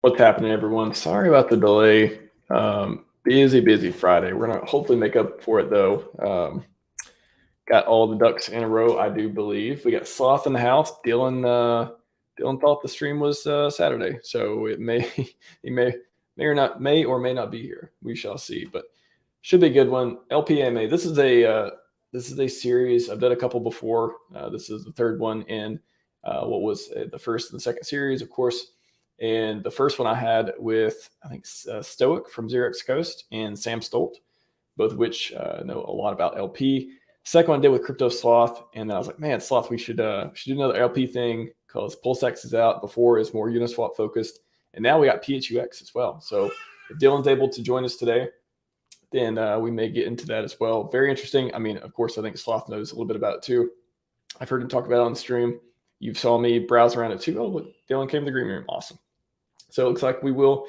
What's happening, everyone? Sorry about the delay. Busy Friday. We're gonna hopefully make up for it though. Got all the ducks in a row, I do believe. We got Sloth in the house. Dylan thought the stream was Saturday, so it may he may or may not be here. We shall see, but should be a good one. LPMA. This is a series. I've done a couple before. This is the third one in what was the first and second series, of course. And the first one I had with, I think, Stoic from Xerox Coast and Sam Stolt, both of which know a lot about LP. Second one I did with Crypto Sloth, and then I was like, man, Sloth, we should do another LP thing because PulseX is out. Before is more Uniswap focused, and now we got PHUX as well. So if Dylan's able to join us today, then we may get into that as well. Very interesting. I mean, of course, I think Sloth knows a little bit about it too. I've heard him talk about it on the stream. You saw me browse around it too. Oh, look, Dylan came to the green room. Awesome. So it looks like we will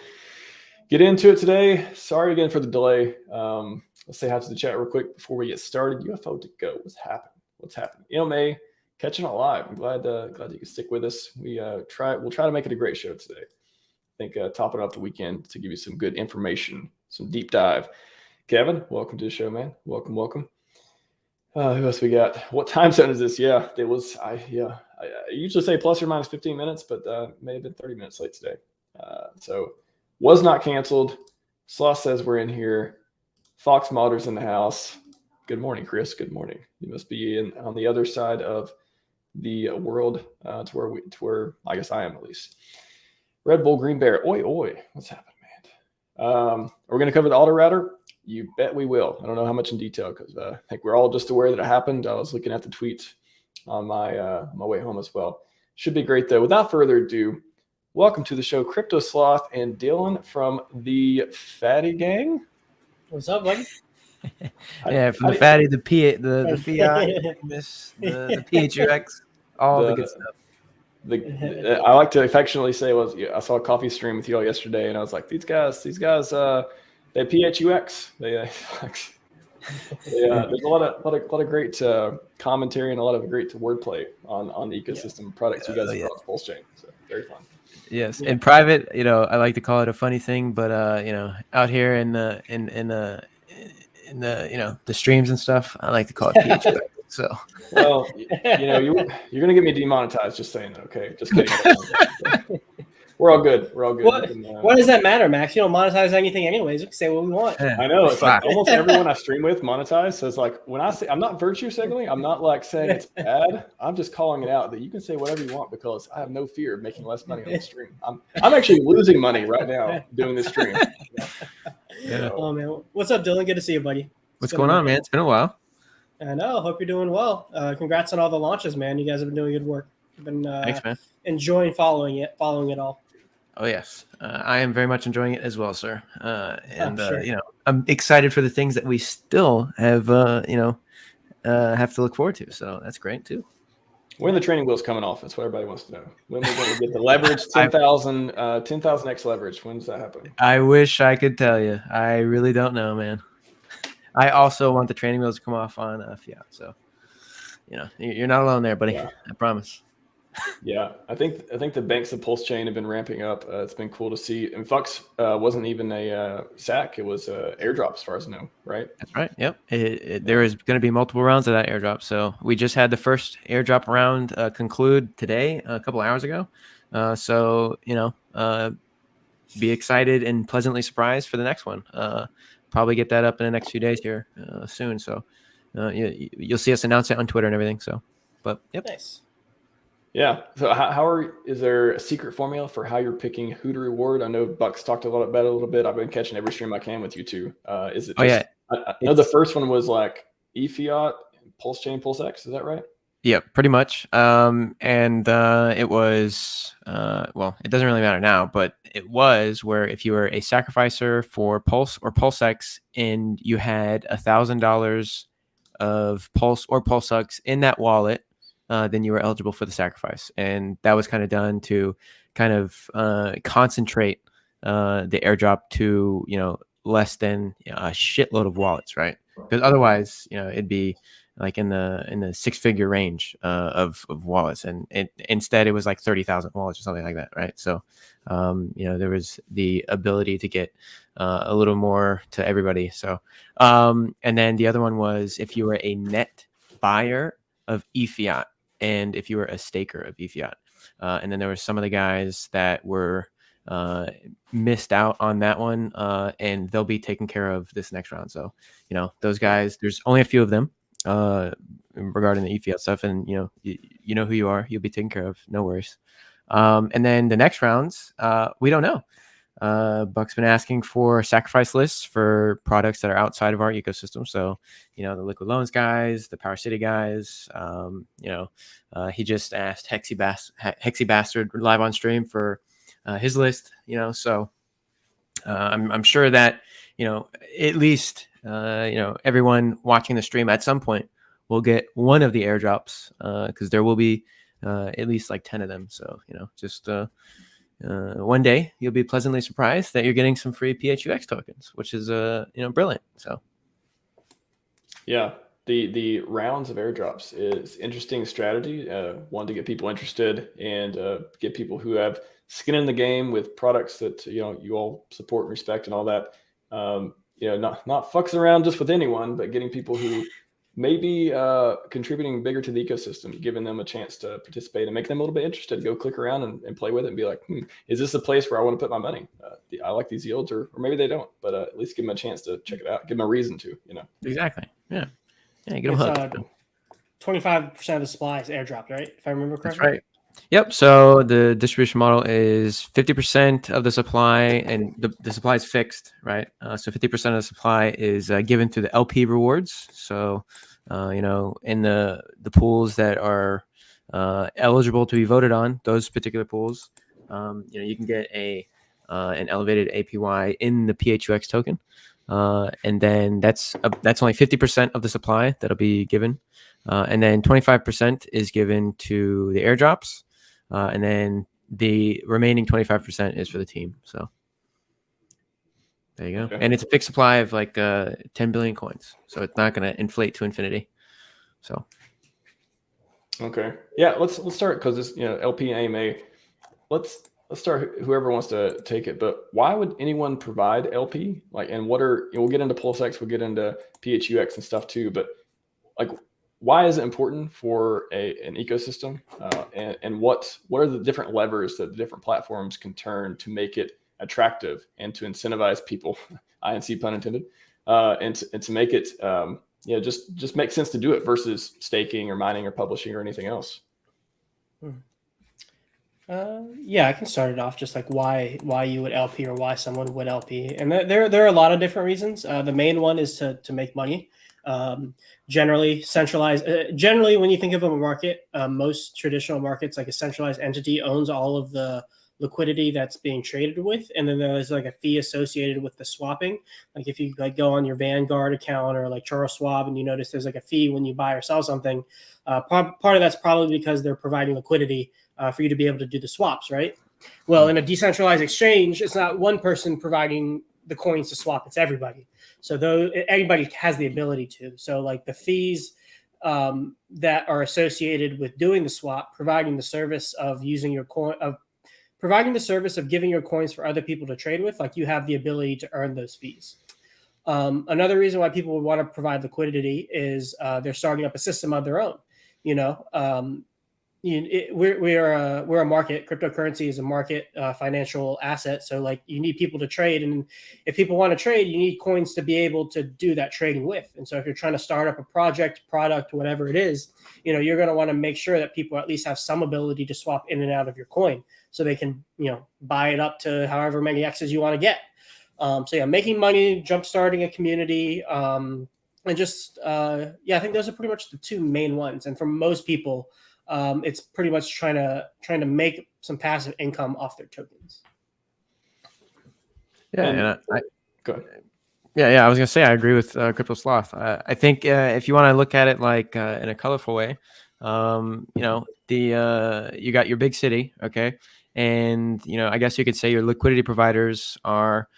get into it today. Sorry again for the delay. Let's say hi to the chat real quick before we get started. UFO to go. What's happening? AMA catching it live. I'm glad you can stick with us. We'll try to make it a great show today. I think topping off the weekend to give you some good information, some deep dive. Kevin, welcome to the show, man. Welcome. Who else we got? What time zone is this? Yeah, it was. I usually say plus or minus 15 minutes, but may have been 30 minutes late today. So was not canceled. Sloth says we're in here. Fox Modder's in the house. Good morning, Chris. Good morning. You must be on the other side of the world to where I guess I am at least. Red Bull Green Bear. Oi. What's happening, man? Are we going to cover the auto router? You bet we will. I don't know how much in detail because I think we're all just aware that it happened. I was looking at the tweets on my way home as well. Should be great though. Without further ado, welcome to the show, Crypto Sloth and Dylan from the Fatty Gang. What's up, buddy? Yeah, from the Fatty, the Fiat, the PHUX, all the good stuff. I like to affectionately say I saw a coffee stream with you all yesterday, and I was like, these guys, they PHUX. There's a lot of great commentary and a lot of great wordplay on the ecosystem products you guys have brought to PulseChain. So very fun. Yes, in private, I like to call it a funny thing, but out here in the the streams and stuff, I like to call it PHUX. So well, you're gonna get me demonetized. Just saying, okay? Just kidding. We're all good. What does that matter, Max? You don't monetize anything anyways. We can say what we want. I know. It's like almost everyone I stream with monetize. So it's like when I say I'm not virtue signaling, I'm not like saying it's bad. I'm just calling it out that you can say whatever you want because I have no fear of making less money on the stream. I'm actually losing money right now doing this stream. Yeah. Oh man, what's up, Dylan? Good to see you, buddy. What's going on, man? It's been a while. I know. Hope you're doing well. Congrats on all the launches, man. You guys have been doing good work. I've been Thanks, man. Enjoying following it all. Oh yes, I am very much enjoying it as well, sir. Sure. I'm excited for the things that we still have, have to look forward to. So that's great too. When the training wheel's coming off, that's what everybody wants to know. When we're going to get the leverage, 10,000x leverage. When does that happen? I wish I could tell you. I really don't know, man. I also want the training wheels to come off on Fiat. So, you're not alone there, buddy. Yeah. I promise. Yeah, I think the banks of PulseChain have been ramping up. It's been cool to see. And PHUX wasn't even a SAC; it was airdrop, as far as I know. Right? That's right. Yep. There is going to be multiple rounds of that airdrop. So we just had the first airdrop round conclude today, a couple of hours ago. Be excited and pleasantly surprised for the next one. Probably get that up in the next few days here soon. So you'll see us announce it on Twitter and everything. So, but yep. Nice. Yeah. So is there a secret formula for how you're picking who to reward? I know Buck's talked about it a little bit. I've been catching every stream I can with you too. Is it? I know the first one was like eFiat, PulseChain, PulseX. Is that right? Yeah, pretty much. It was it doesn't really matter now, but it was where if you were a sacrificer for Pulse or PulseX and you had $1,000 of Pulse or PulseX in that wallet, then you were eligible for the sacrifice. And that was kind of done to kind of concentrate the airdrop to, less than a shitload of wallets, right? Because otherwise, it'd be like in the 6-figure range of wallets, and instead it was like 30,000 wallets or something like that, right? So there was the ability to get a little more to everybody. So and then the other one was if you were a net buyer of eFiat and if you were a staker of eFiat. And then there were some of the guys that were missed out on that one, and they'll be taken care of this next round. So, those guys, there's only a few of them regarding the eFiat stuff, and you know who you are. You'll be taken care of. No worries. And then the next rounds, we don't know. Buck's been asking for sacrifice lists for products that are outside of our ecosystem. So, the Liquid Loans guys, the Power City guys, he just asked Hexy Bastard live on stream for his list, so I'm sure that, at least, everyone watching the stream at some point will get one of the airdrops because there will be at least like 10 of them. So, just one day you'll be pleasantly surprised that you're getting some free PHUX tokens, which is brilliant. So yeah, the rounds of airdrops is interesting strategy. One, to get people interested and get people who have skin in the game with products that you all support and respect and all that. Not fucking around just with anyone, but getting people who maybe contributing bigger to the ecosystem, giving them a chance to participate and make them a little bit interested, go click around and play with it and be like, is this a place where I want to put my money? I like these yields, or maybe they don't, but at least give them a chance to check it out, give them a reason to, Exactly. Yeah, get them hooked. 25% of the supply is airdropped, right? If I remember correctly. That's right. Yep. So the distribution model is 50% of the supply, and the supply is fixed, right? So 50% of the supply is given through the LP rewards. So, in the pools that are eligible to be voted on, those particular pools, you can get an elevated APY in the PHUX token, and then that's only 50% of the supply that'll be given. And then 25% is given to the airdrops. And then the remaining 25% is for the team. So there you go. Okay. And it's a fixed supply of like 10 billion coins. So it's not going to inflate to infinity. So. Okay. Yeah, let's start, because this, LP and AMA, let's start whoever wants to take it. But why would anyone provide LP? And we'll get into PulseX, we'll get into PHUX and stuff too, but why is it important for an ecosystem? And what are the different levers that the different platforms can turn to make it attractive and to incentivize people, INC pun intended, and to make it just make sense to do it versus staking or mining or publishing or anything else? Yeah, I can start it off just like why you would LP or why someone would LP. And there are a lot of different reasons. The main one is to make money. Generally centralized. Generally, when you think of a market, most traditional markets, like a centralized entity owns all of the liquidity that's being traded with, and then there's like a fee associated with the swapping. Like if you go on your Vanguard account or like Charles Schwab and you notice there's like a fee when you buy or sell something, part of that's probably because they're providing liquidity for you to be able to do the swaps, right? Well, in a decentralized exchange, it's not one person providing the coins to swap, it's everybody. So everybody has the ability to. So like the fees that are associated with doing the swap, providing the service of using your coin, providing the service of giving your coins for other people to trade with, like you have the ability to earn those fees. Another reason why people would want to provide liquidity is they're starting up a system of their own. We're a market. Cryptocurrency is a market financial asset. So like you need people to trade, and if people want to trade, you need coins to be able to do that trading with. And so if you're trying to start up a project, product, whatever it is, you're going to want to make sure that people at least have some ability to swap in and out of your coin, so they can buy it up to however many X's you want to get. So yeah, making money, jump starting a community, and just I think those are pretty much the two main ones. And for most people, it's pretty much trying to make some passive income off their tokens. Yeah, and go ahead. Yeah. I was gonna say I agree with Crypto Sloth. I think if you want to look at it like in a colorful way, you got your big city, okay, And, I guess you could say your liquidity providers are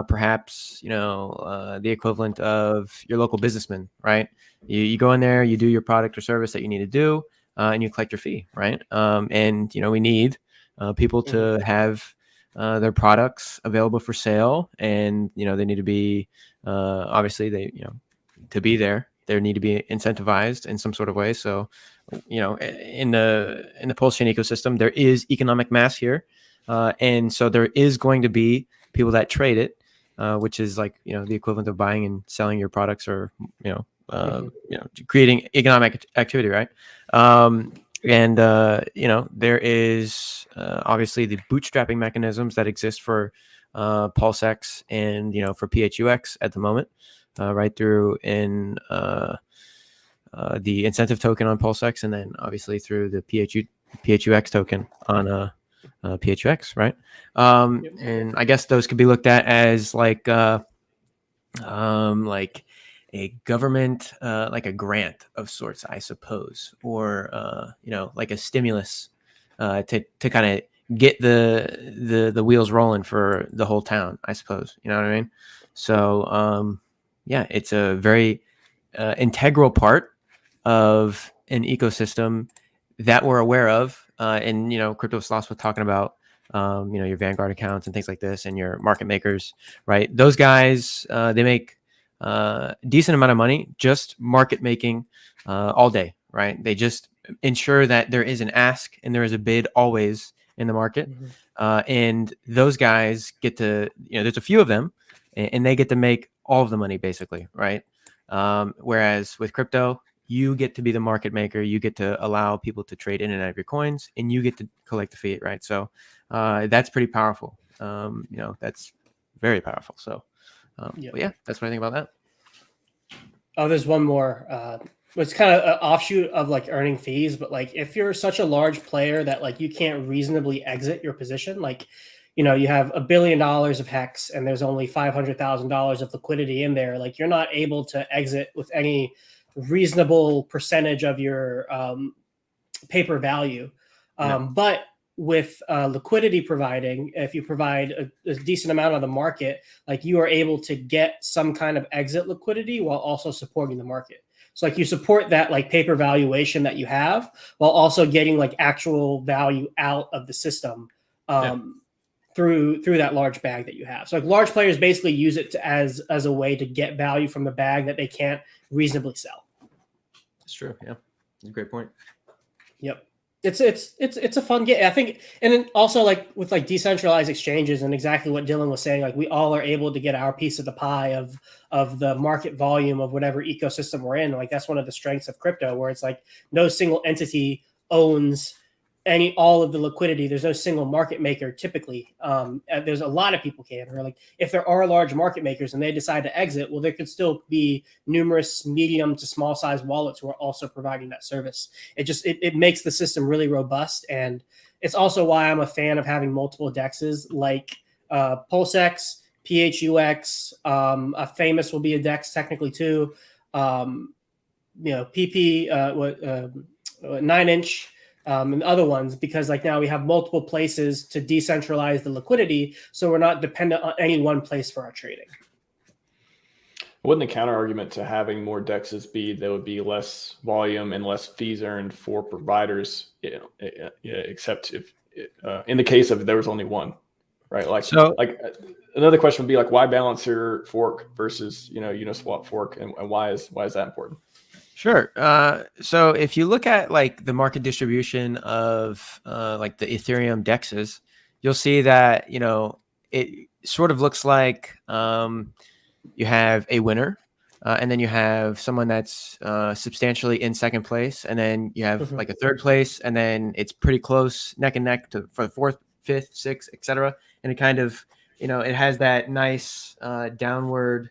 perhaps, the equivalent of your local businessman, right? You go in there, you do your product or service that you need to do, and you collect your fee, right? And, we need people to have their products available for sale, and, they need to be, obviously to be there, they need to be incentivized in some sort of way. So, in the PulseChain ecosystem, there is economic mass here, and so there is going to be people that trade it, which is like the equivalent of buying and selling your products, or creating economic activity, right? And there is obviously the bootstrapping mechanisms that exist for PulseX and for PHUX at the moment, right through in the incentive token on PulseX, and then obviously through the PHUX token on PHUX, right? And I guess those could be looked at as like a government, like a grant of sorts, I suppose, or like a stimulus to kind of get the wheels rolling for the whole town, I suppose. You know what I mean? So yeah, it's a very integral part of an ecosystem that we're aware of. And Crypto Sloths was talking about your Vanguard accounts and things like this, and your market makers, right? Those guys, they make decent amount of money just market making all day, right? They just ensure that there is an ask and there is a bid always in the market. And those guys get to, there's a few of them, and they get to make all of the money basically, right? Whereas with crypto, you get to be the market maker, you get to allow people to trade in and out of your coins, and you get to collect the fee, right? So that's pretty powerful. That's very powerful. So but yeah, that's what I think about that. Oh, there's one more. It's kind of an offshoot of like earning fees, but like if you're such a large player that like you can't reasonably exit your position, like you have $1 billion of hex and there's only $500,000 of liquidity in there, like you're not able to exit with any reasonable percentage of your paper value. But with liquidity providing, if you provide a decent amount of the market, like you are able to get some kind of exit liquidity while also supporting the market. So like you support that like paper valuation that you have while also getting like actual value out of the system through that large bag that you have. So like large players basically use it as a way to get value from the bag that they can't reasonably sell. That's true. Yeah, that's a great point. Yep. It's a fun game, I think. And then also like with like decentralized exchanges and exactly what Dylan was saying, like we all are able to get our piece of the pie of the market volume of whatever ecosystem we're in. Like that's one of the strengths of crypto, where it's like no single entity owns all of the liquidity. There's no single market maker typically. There's a lot of people can, or like if there are large market makers and they decide to exit, well, there could still be numerous medium to small size wallets who are also providing that service. It makes the system really robust. And it's also why I'm a fan of having multiple dexes like PulseX, PHUX, a famous will be a dex technically too. PP, 9inch, and other ones, because like now we have multiple places to decentralize the liquidity, so we're not dependent on any one place for our trading. Wouldn't the counter argument to having more dexes be there would be less volume and less fees earned for providers, except if in the case of there was only one, right? Like another question would be like, why Balancer fork versus Uniswap fork, and why is that important? Sure. So if you look at like the market distribution of like the Ethereum dexes, you'll see that it sort of looks like you have a winner, and then you have someone that's substantially in second place, and then you have like a third place, and then it's pretty close neck and neck for the fourth, fifth, sixth, etc. And it kind of it has that nice downward.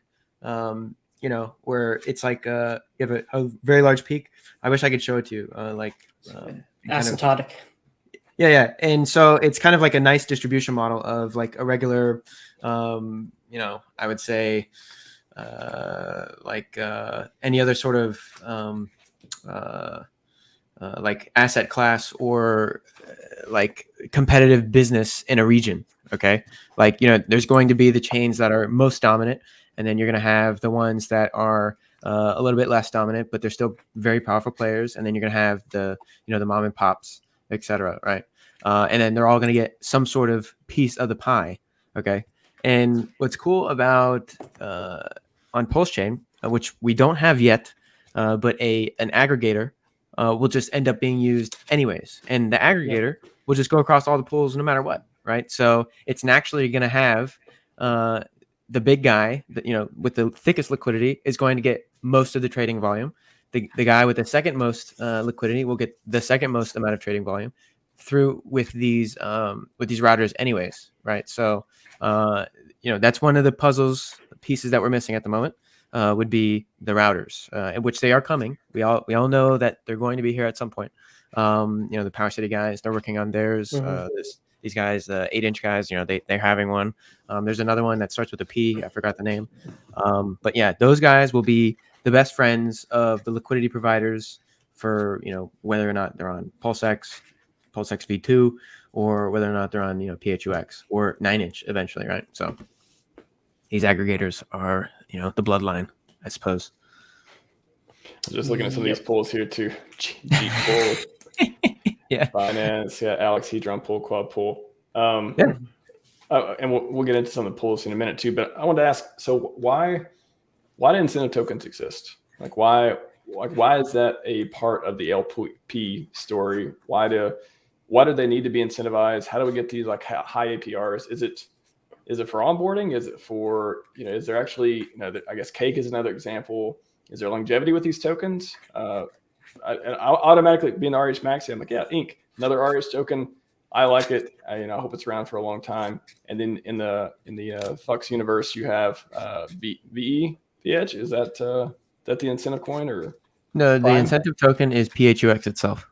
Where it's like you have a very large peak. I wish I could show it to you. Asymptotic. Yeah. And so it's kind of like a nice distribution model of like a regular, I would say, like any other sort of like asset class or like competitive business in a region. Okay. Like, there's going to be the chains that are most dominant, and then you're going to have the ones that are a little bit less dominant, but they're still very powerful players. And then you're going to have the mom and pops, etc. Right. And then they're all going to get some sort of piece of the pie. Okay. And what's cool about on PulseChain, which we don't have yet, but an aggregator will just end up being used anyways. And the aggregator will just go across all the pools no matter what, right? So it's naturally going to have the big guy that, with the thickest liquidity is going to get most of the trading volume. The guy with the second most liquidity will get the second most amount of trading volume through with these routers anyways, right? So that's one of the pieces that we're missing at the moment. Would be the routers, in which they are coming. We all know that they're going to be here at some point. The Power City guys, they're working on theirs. These guys, the 8-inch guys, they're having one. There's another one that starts with a P. I forgot the name. But yeah, those guys will be the best friends of the liquidity providers for whether or not they're on PulseX V2, or whether or not they're on PHUX or 9-inch eventually, right? So these aggregators are the bloodline, I suppose. I'm just looking at some of these pools here too. G pool, yeah, finance, Alex Hedron pool, quad pool. And we'll get into some of the pools in a minute too. But I wanted to ask, so why do incentive tokens exist? Like why is that a part of the LP story? Why do they need to be incentivized? How do we get these like high APRs? Is it for onboarding? Is it for, is there actually, I guess Cake is another example. Is there longevity with these tokens? I'll automatically, being the RHMax, I'm like, yeah, Inc. Another RH token. I like it. I hope it's around for a long time. And then in the PHUX universe, you have VE. Is that the incentive coin or? No, the incentive token is PHUX itself.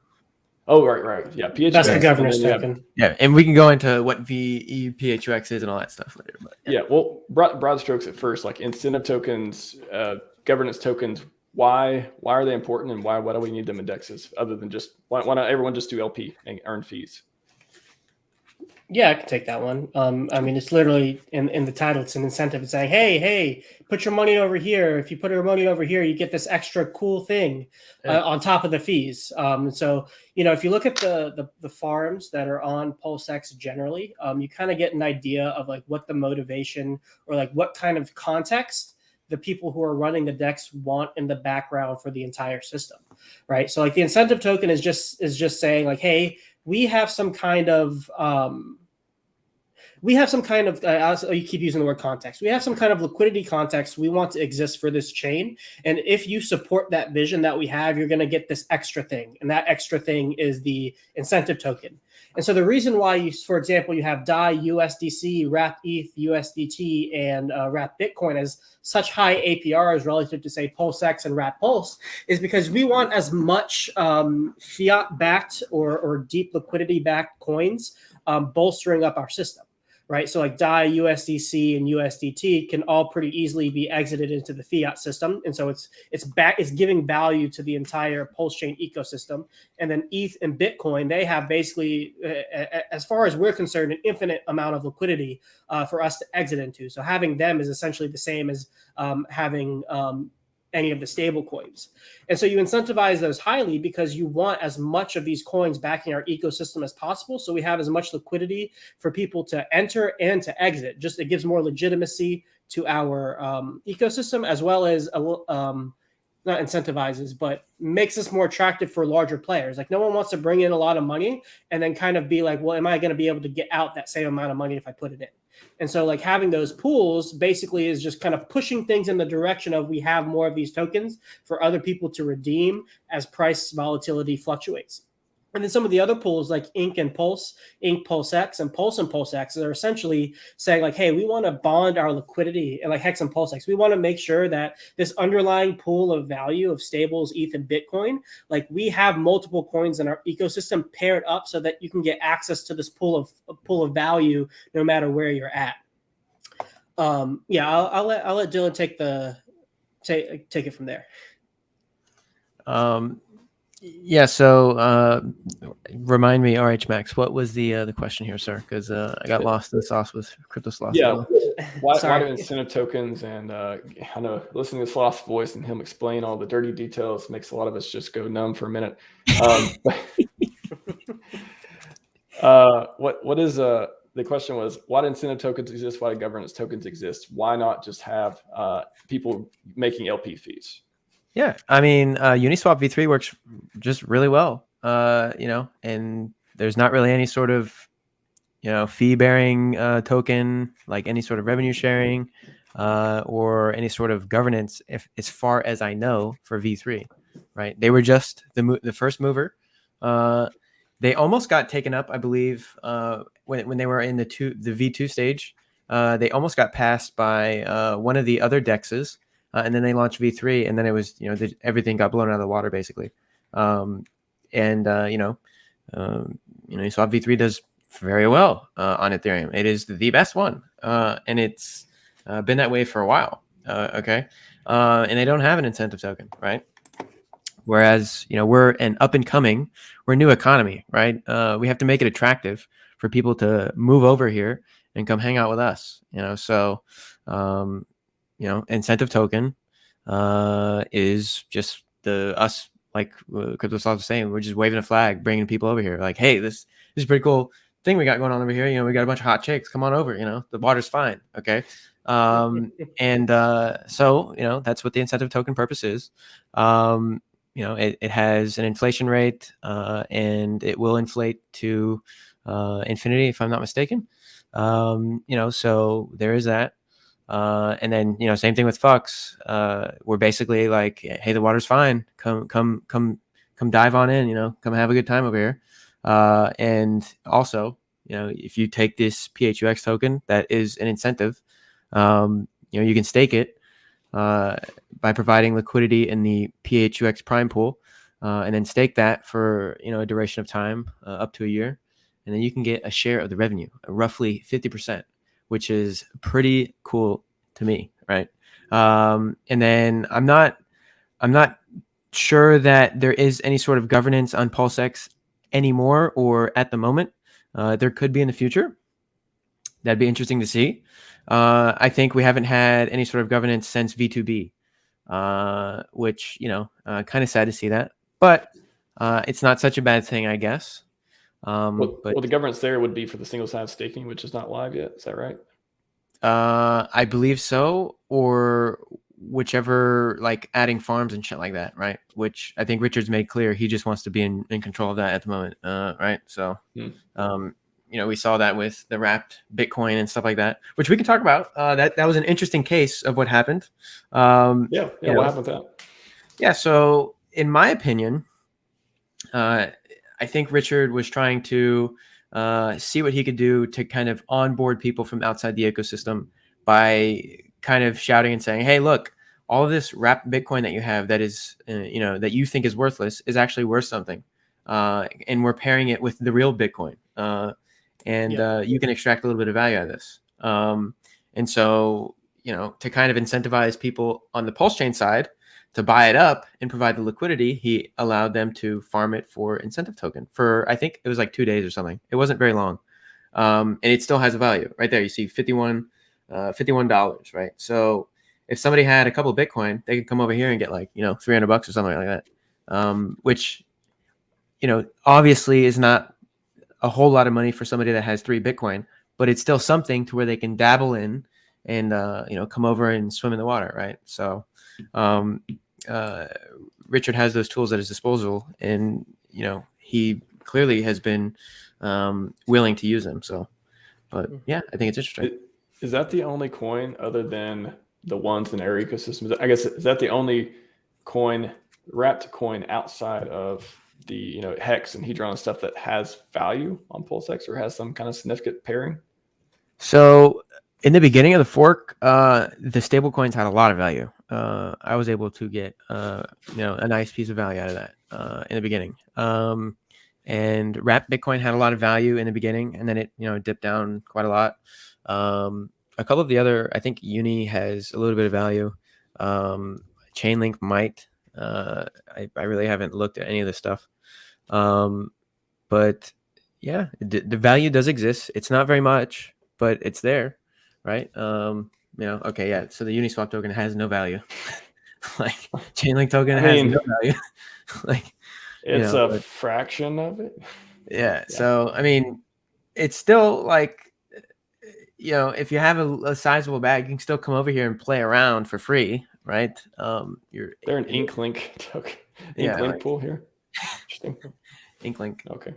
Oh, right. Yeah, PHUX. That's the governance token. And we can go into what VE PHUX is and all that stuff later. But well, broad strokes at first, like incentive tokens, governance tokens. Why are they important, and why do we need them indexes other than just why not everyone just do LP and earn fees? Yeah, I can take that one. I mean, it's literally in the title, it's an incentive. It's saying, hey, put your money over here. If you put your money over here, you get this extra cool thing on top of the fees. So, if you look at the farms that are on PulseX generally, you kind of get an idea of like what the motivation or like what kind of context the people who are running the decks want in the background for the entire system, right? So like the incentive token is just saying like, hey, we have some kind of you keep using the word context. We have some kind of liquidity context we want to exist for this chain. And if you support that vision that we have, you're going to get this extra thing. And that extra thing is the incentive token. And so the reason why for example, you have DAI, USDC, Wrap ETH, USDT, and Wrap Bitcoin as such high APRs relative to say PulseX and Wrap Pulse is because we want as much fiat backed or deep liquidity backed coins bolstering up our system. Right, so like DAI, USDC, and USDT can all pretty easily be exited into the fiat system, and so it's giving value to the entire PulseChain ecosystem. And then ETH and Bitcoin, they have basically, as far as we're concerned, an infinite amount of liquidity for us to exit into. So having them is essentially the same as having any of the stable coins. And so you incentivize those highly because you want as much of these coins backing our ecosystem as possible. So we have as much liquidity for people to enter and to exit. Just it gives more legitimacy to our ecosystem, as well as not incentivizes, but makes us more attractive for larger players. Like no one wants to bring in a lot of money and then kind of be like, well, am I going to be able to get out that same amount of money if I put it in? And so like having those pools basically is just kind of pushing things in the direction of we have more of these tokens for other people to redeem as price volatility fluctuates. And then some of the other pools like Inc and Pulse, Inc, PulseX, and PulseX are essentially saying like, hey, we want to bond our liquidity, and like Hex and PulseX, we want to make sure that this underlying pool of value of stables, ETH and Bitcoin, like we have multiple coins in our ecosystem paired up so that you can get access to this pool of value no matter where you're at. I'll let Dylan take it from there. Yeah. So remind me, RHMax, what was the question here, sir? Because I got lost in the sauce with crypto sloth. Yeah. Why do Sorry. incentive tokens and I know listening to Sloth's voice and him explain all the dirty details makes a lot of us just go numb for a minute. What is the question was, why do incentive tokens exist? Why do governance tokens exist? Why not just have people making LP fees? Yeah, I mean, Uniswap V3 works just really well. And there's not really any sort of fee bearing token, like any sort of revenue sharing or any sort of governance, if as far as I know, for V3. Right, they were just the first mover. They almost got taken up, I believe, when they were in the V2 stage. They almost got passed by one of the other dexes, and then they launched V3, and then it was everything got blown out of the water basically. So V3 does very well on Ethereum. It is the best one, and it's been that way for a while. Okay, and they don't have an incentive token, right? Whereas we're an up and coming, we're a new economy, right? We have to make it attractive for people to move over here and come hang out with us. So incentive token is just us, like Crypto Sloth was saying, we're just waving a flag, bringing people over here. Like, hey, this is a pretty cool thing we got going on over here. We got a bunch of hot chicks. Come on over. The water's fine. Okay. So that's what the incentive token purpose is. It has an inflation rate, and it will inflate to infinity, if I'm not mistaken. So there is that. And then same thing with PHUX. We're basically like, hey, the water's fine. Come dive on in. Come have a good time over here. And also, if you take this PHUX token, that is an incentive. You can stake it by providing liquidity in the PHUX Prime pool, and then stake that for a duration of time up to a year, and then you can get a share of the revenue, roughly 50%. Which is pretty cool to me, right? And then I'm not sure that there is any sort of governance on PulseX anymore, or at the moment. There could be in the future. That'd be interesting to see. I think we haven't had any sort of governance since V2B, which kind of sad to see that, but it's not such a bad thing, I guess. Well, the governance there would be for the single sign staking, which is not live yet. Is that right? I believe so, or whichever, like adding farms and shit like that, right? Which I think Richard's made clear he just wants to be in control of that at the moment, right? So, we saw that with the wrapped Bitcoin and stuff like that, which we can talk about. That was an interesting case of what happened. What happened with that? Yeah, so in my opinion, I think Richard was trying to see what he could do to kind of onboard people from outside the ecosystem by kind of shouting and saying, hey, look, all of this wrapped Bitcoin that you have that is, that you think is worthless is actually worth something. And we're pairing it with the real Bitcoin. You can extract a little bit of value out of this. And so, to kind of incentivize people on the PulseChain side to buy it up and provide the liquidity, he allowed them to farm it for incentive token for, I think it was like 2 days or something. It wasn't very long. And it still has a value right there. You see $51, right? So if somebody had a couple of Bitcoin, they could come over here and get like, $300 or something like that. Which, obviously is not a whole lot of money for somebody that has 3 Bitcoin, but it's still something to where they can dabble in and, come over and swim in the water. Right. So, Richard has those tools at his disposal, and he clearly has been willing to use them. So, but yeah, I think it's interesting. Is that the only coin other than the ones in our ecosystem? I guess, is that the only wrapped coin outside of the Hex and Hedron and stuff that has value on PulseX or has some kind of significant pairing? So in the beginning of the fork, the stable coins had a lot of value. I was able to get a nice piece of value out of that in the beginning. And wrapped Bitcoin had a lot of value in the beginning, and then it dipped down quite a lot. A couple of the other, I think Uni has a little bit of value. Chainlink might, I really haven't looked at any of this stuff. But yeah, the value does exist. It's not very much, but it's there, right? Okay, yeah. So the Uniswap token has no value. Like Chainlink token has no value. Like, it's a fraction of it. Yeah. So I mean, it's still like, if you have a sizable bag, you can still come over here and play around for free, right? They're an Inklink token. Inklink pool here. Interesting. Inklink. Okay.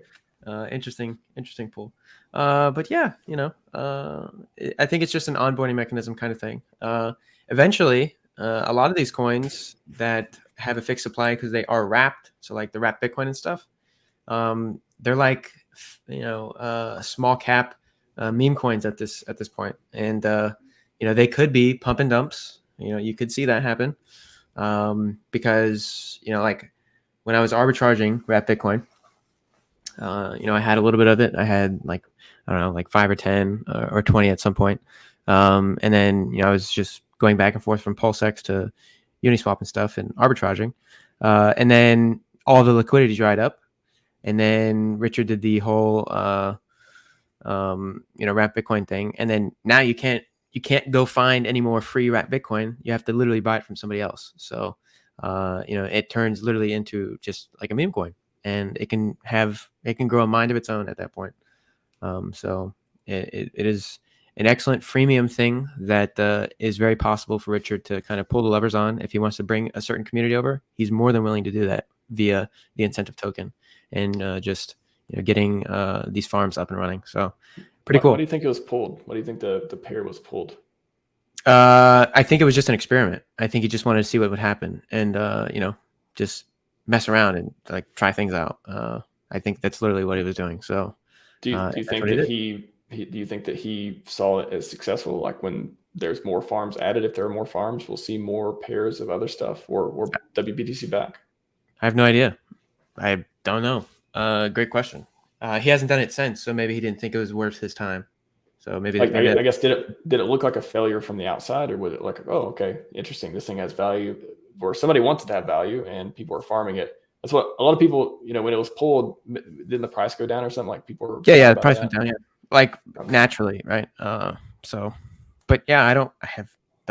Interesting pool. But yeah, I think it's just an onboarding mechanism kind of thing. Eventually, a lot of these coins that have a fixed supply because they are wrapped, so like the wrapped Bitcoin and stuff, they're like, small cap meme coins at this point, and they could be pump and dumps. You could see that happen, because like when I was arbitraging wrapped Bitcoin, I had a little bit of it. I had like, I don't know, like 5 or 10 or 20 at some point, and then I was just going back and forth from PulseX to Uniswap and stuff and arbitraging, and then all the liquidity dried up. And then Richard did the whole, wrap Bitcoin thing. And then now you can't go find any more free wrap Bitcoin. You have to literally buy it from somebody else. So, it turns literally into just like a meme coin, and it can grow a mind of its own at that point. So it is an excellent freemium thing that is very possible for Richard to kind of pull the levers on. If he wants to bring a certain community over, he's more than willing to do that via the incentive token. And just getting these farms up and running. So pretty cool. What do you think it was pulled? What do you think the pair was pulled? I think it was just an experiment. I think he just wanted to see what would happen, and just mess around and like try things out. I think that's literally what he was doing. So do you think that do you think that he saw it as successful? Like when there's more farms added, if there are more farms, we'll see more pairs of other stuff or WBTC back? I have no idea. I don't know. Great question. He hasn't done it since, so maybe he didn't think it was worth his time. So maybe, I guess did it look like a failure from the outside, or was it like, oh, okay, interesting, this thing has value, or somebody wants it to have value and people are farming it? That's what a lot of people, when it was pulled, didn't the price go down or something? Like people were the price went down, like naturally, right? So, but yeah, I don't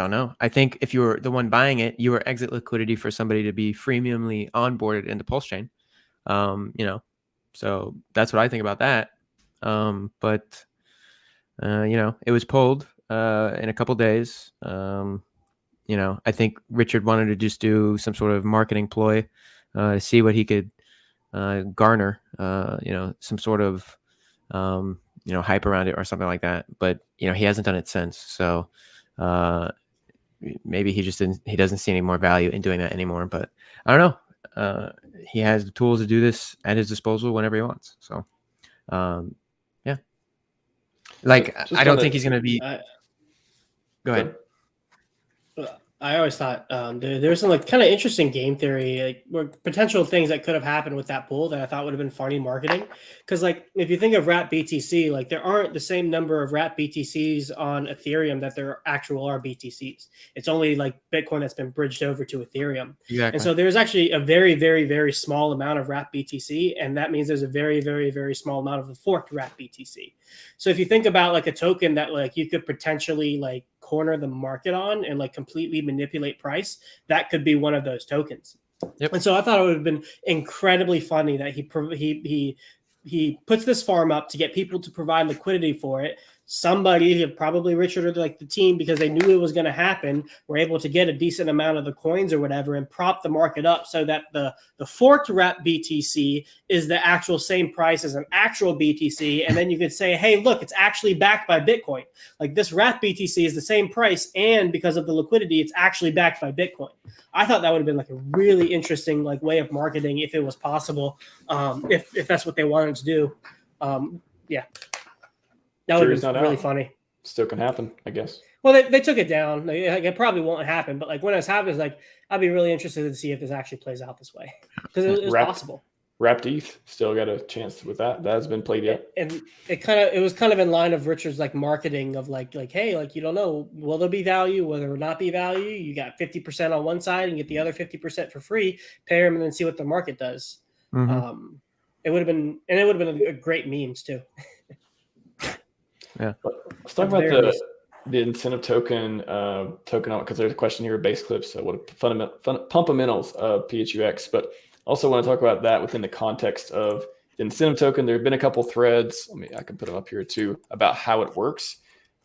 know. I think if you were the one buying it, you were exit liquidity for somebody to be freemiumly onboarded into PulseChain. So that's what I think about that. But it was pulled in a couple days. I think Richard wanted to just do some sort of marketing ploy to see what he could garner, some sort of hype around it or something like that. But he hasn't done it since. So maybe he doesn't see any more value in doing that anymore. But I don't know. He has the tools to do this at his disposal whenever he wants. So, yeah. Like, I don't think he's going to be. Go ahead. I always thought there's some like kind of interesting game theory, like potential things that could have happened with that pool that I thought would have been funny marketing. Because like if you think of wrap BTC, like there aren't the same number of wrap BTCs on Ethereum that there actual are BTCs. It's only like Bitcoin that's been bridged over to Ethereum. Exactly. And so there's actually a very, very, very small amount of wrap BTC, and that means there's a very, very, very small amount of the forked wrap BTC. So if you think about like a token that like you could potentially like corner the market on and like completely manipulate price, that could be one of those tokens. Yep. And so I thought it would have been incredibly funny that he puts this farm up to get people to provide liquidity for it. Somebody, probably Richard or like the team, because they knew it was going to happen, were able to get a decent amount of the coins or whatever and prop the market up so that the forked wrap BTC is the actual same price as an actual BTC. And then you could say, hey, look, it's actually backed by Bitcoin. Like this wrap BTC is the same price, and because of the liquidity, it's actually backed by Bitcoin. I thought that would have been like a really interesting like way of marketing if it was possible, if that's what they wanted to do. Yeah. That would have been really funny. Still can happen, I guess. Well, they took it down. Like, it probably won't happen, but like when it happens, like I'd be really interested to see if this actually plays out this way because it was possible. Wrapped ETH still got a chance with that. That has been played yet. And it was kind of in line of Richard's like marketing of like, hey, like, you don't know, will there be value, will there not be value? You got 50% on one side and get the other 50% for free, pay them and then see what the market does. It would have been a great memes too. Yeah. But let's talk about the incentive token, tokenomics, because there's a question here, base clips, what are fundamentals of PHUX, but also want to talk about that within the context of the incentive token. There have been a couple threads, I can put them up here too, about how it works.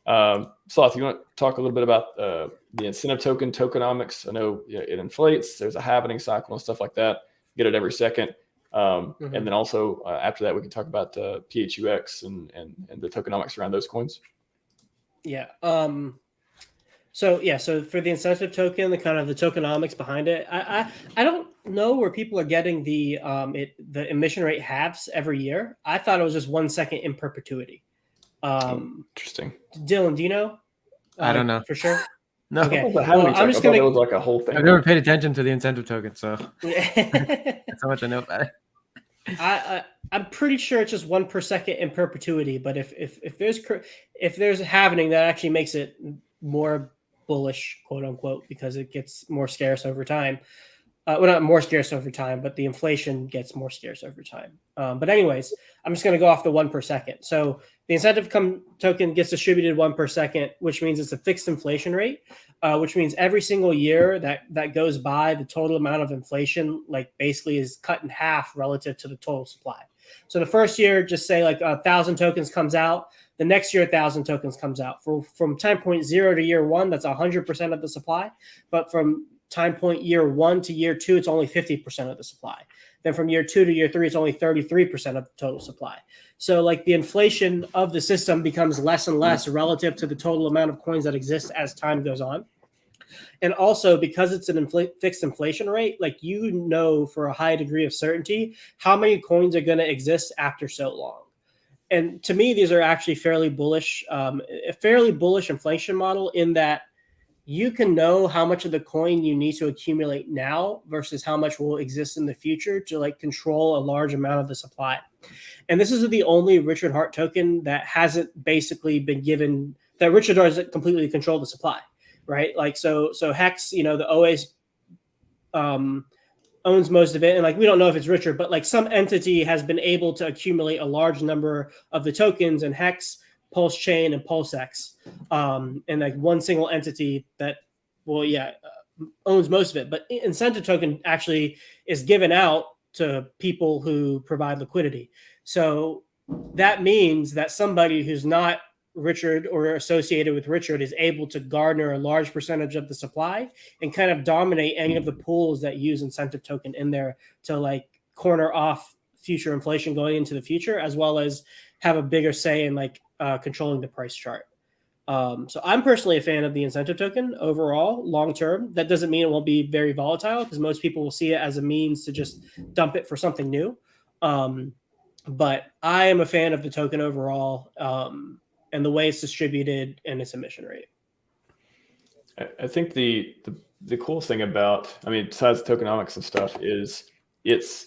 Sloth, you want to talk a little bit about the incentive token tokenomics? I know it inflates, there's a halving cycle and stuff like that. Get it every second. And then also after that, we can talk about PHUX and the tokenomics around those coins. Yeah. So for the incentive token, the kind of the tokenomics behind it, I don't know where people are getting the emission rate halves every year. I thought it was just 1 second in perpetuity. Interesting. Dylan, do you know? I don't know for sure. No. Okay. Well, I'm just gonna. It was like a whole thing. I've never paid attention to the incentive token, so that's how much I know about it. I'm pretty sure it's just 1 per second in perpetuity. But if there's a halving, that actually makes it more bullish, quote unquote, because it gets more scarce over time. Well, not more scarce over time, but the inflation gets more scarce over time. But anyways, I'm just going to go off the 1 per second. So the incentive token gets distributed 1 per second, which means it's a fixed inflation rate, which means every single year that goes by, the total amount of inflation like basically is cut in half relative to the total supply. So the first year, just say like 1,000 tokens comes out. The next year, 1,000 tokens comes out. From time point 0 to year 1, that's 100% of the supply. But from time point year 1 to year 2, it's only 50% of the supply. Then from year 2 to year 3, it's only 33% of the total supply. So like the inflation of the system becomes less and less relative to the total amount of coins that exist as time goes on. And also because it's an fixed inflation rate, like you know for a high degree of certainty how many coins are going to exist after so long. And to me, these are actually fairly bullish, a fairly bullish inflation model in that you can know how much of the coin you need to accumulate now versus how much will exist in the future to like control a large amount of the supply. And this is the only Richard Hart token that hasn't basically been given, that Richard doesn't completely control the supply, right? Like so Hex, the OAS owns most of it, and like we don't know if it's Richard, but like some entity has been able to accumulate a large number of the tokens in Hex, PulseChain, and PulseX, and like one single entity that owns most of it. But incentive token actually is given out to people who provide liquidity. So that means that somebody who's not Richard or associated with Richard is able to garner a large percentage of the supply and kind of dominate any of the pools that use incentive token in there to like corner off future inflation going into the future, as well as have a bigger say in like controlling the price chart. So I'm personally a fan of the incentive token overall, long term. That doesn't mean it won't be very volatile because most people will see it as a means to just dump it for something new. But I am a fan of the token overall. And the way it's distributed and its emission rate. I think the coolest thing about, besides tokenomics and stuff, is it's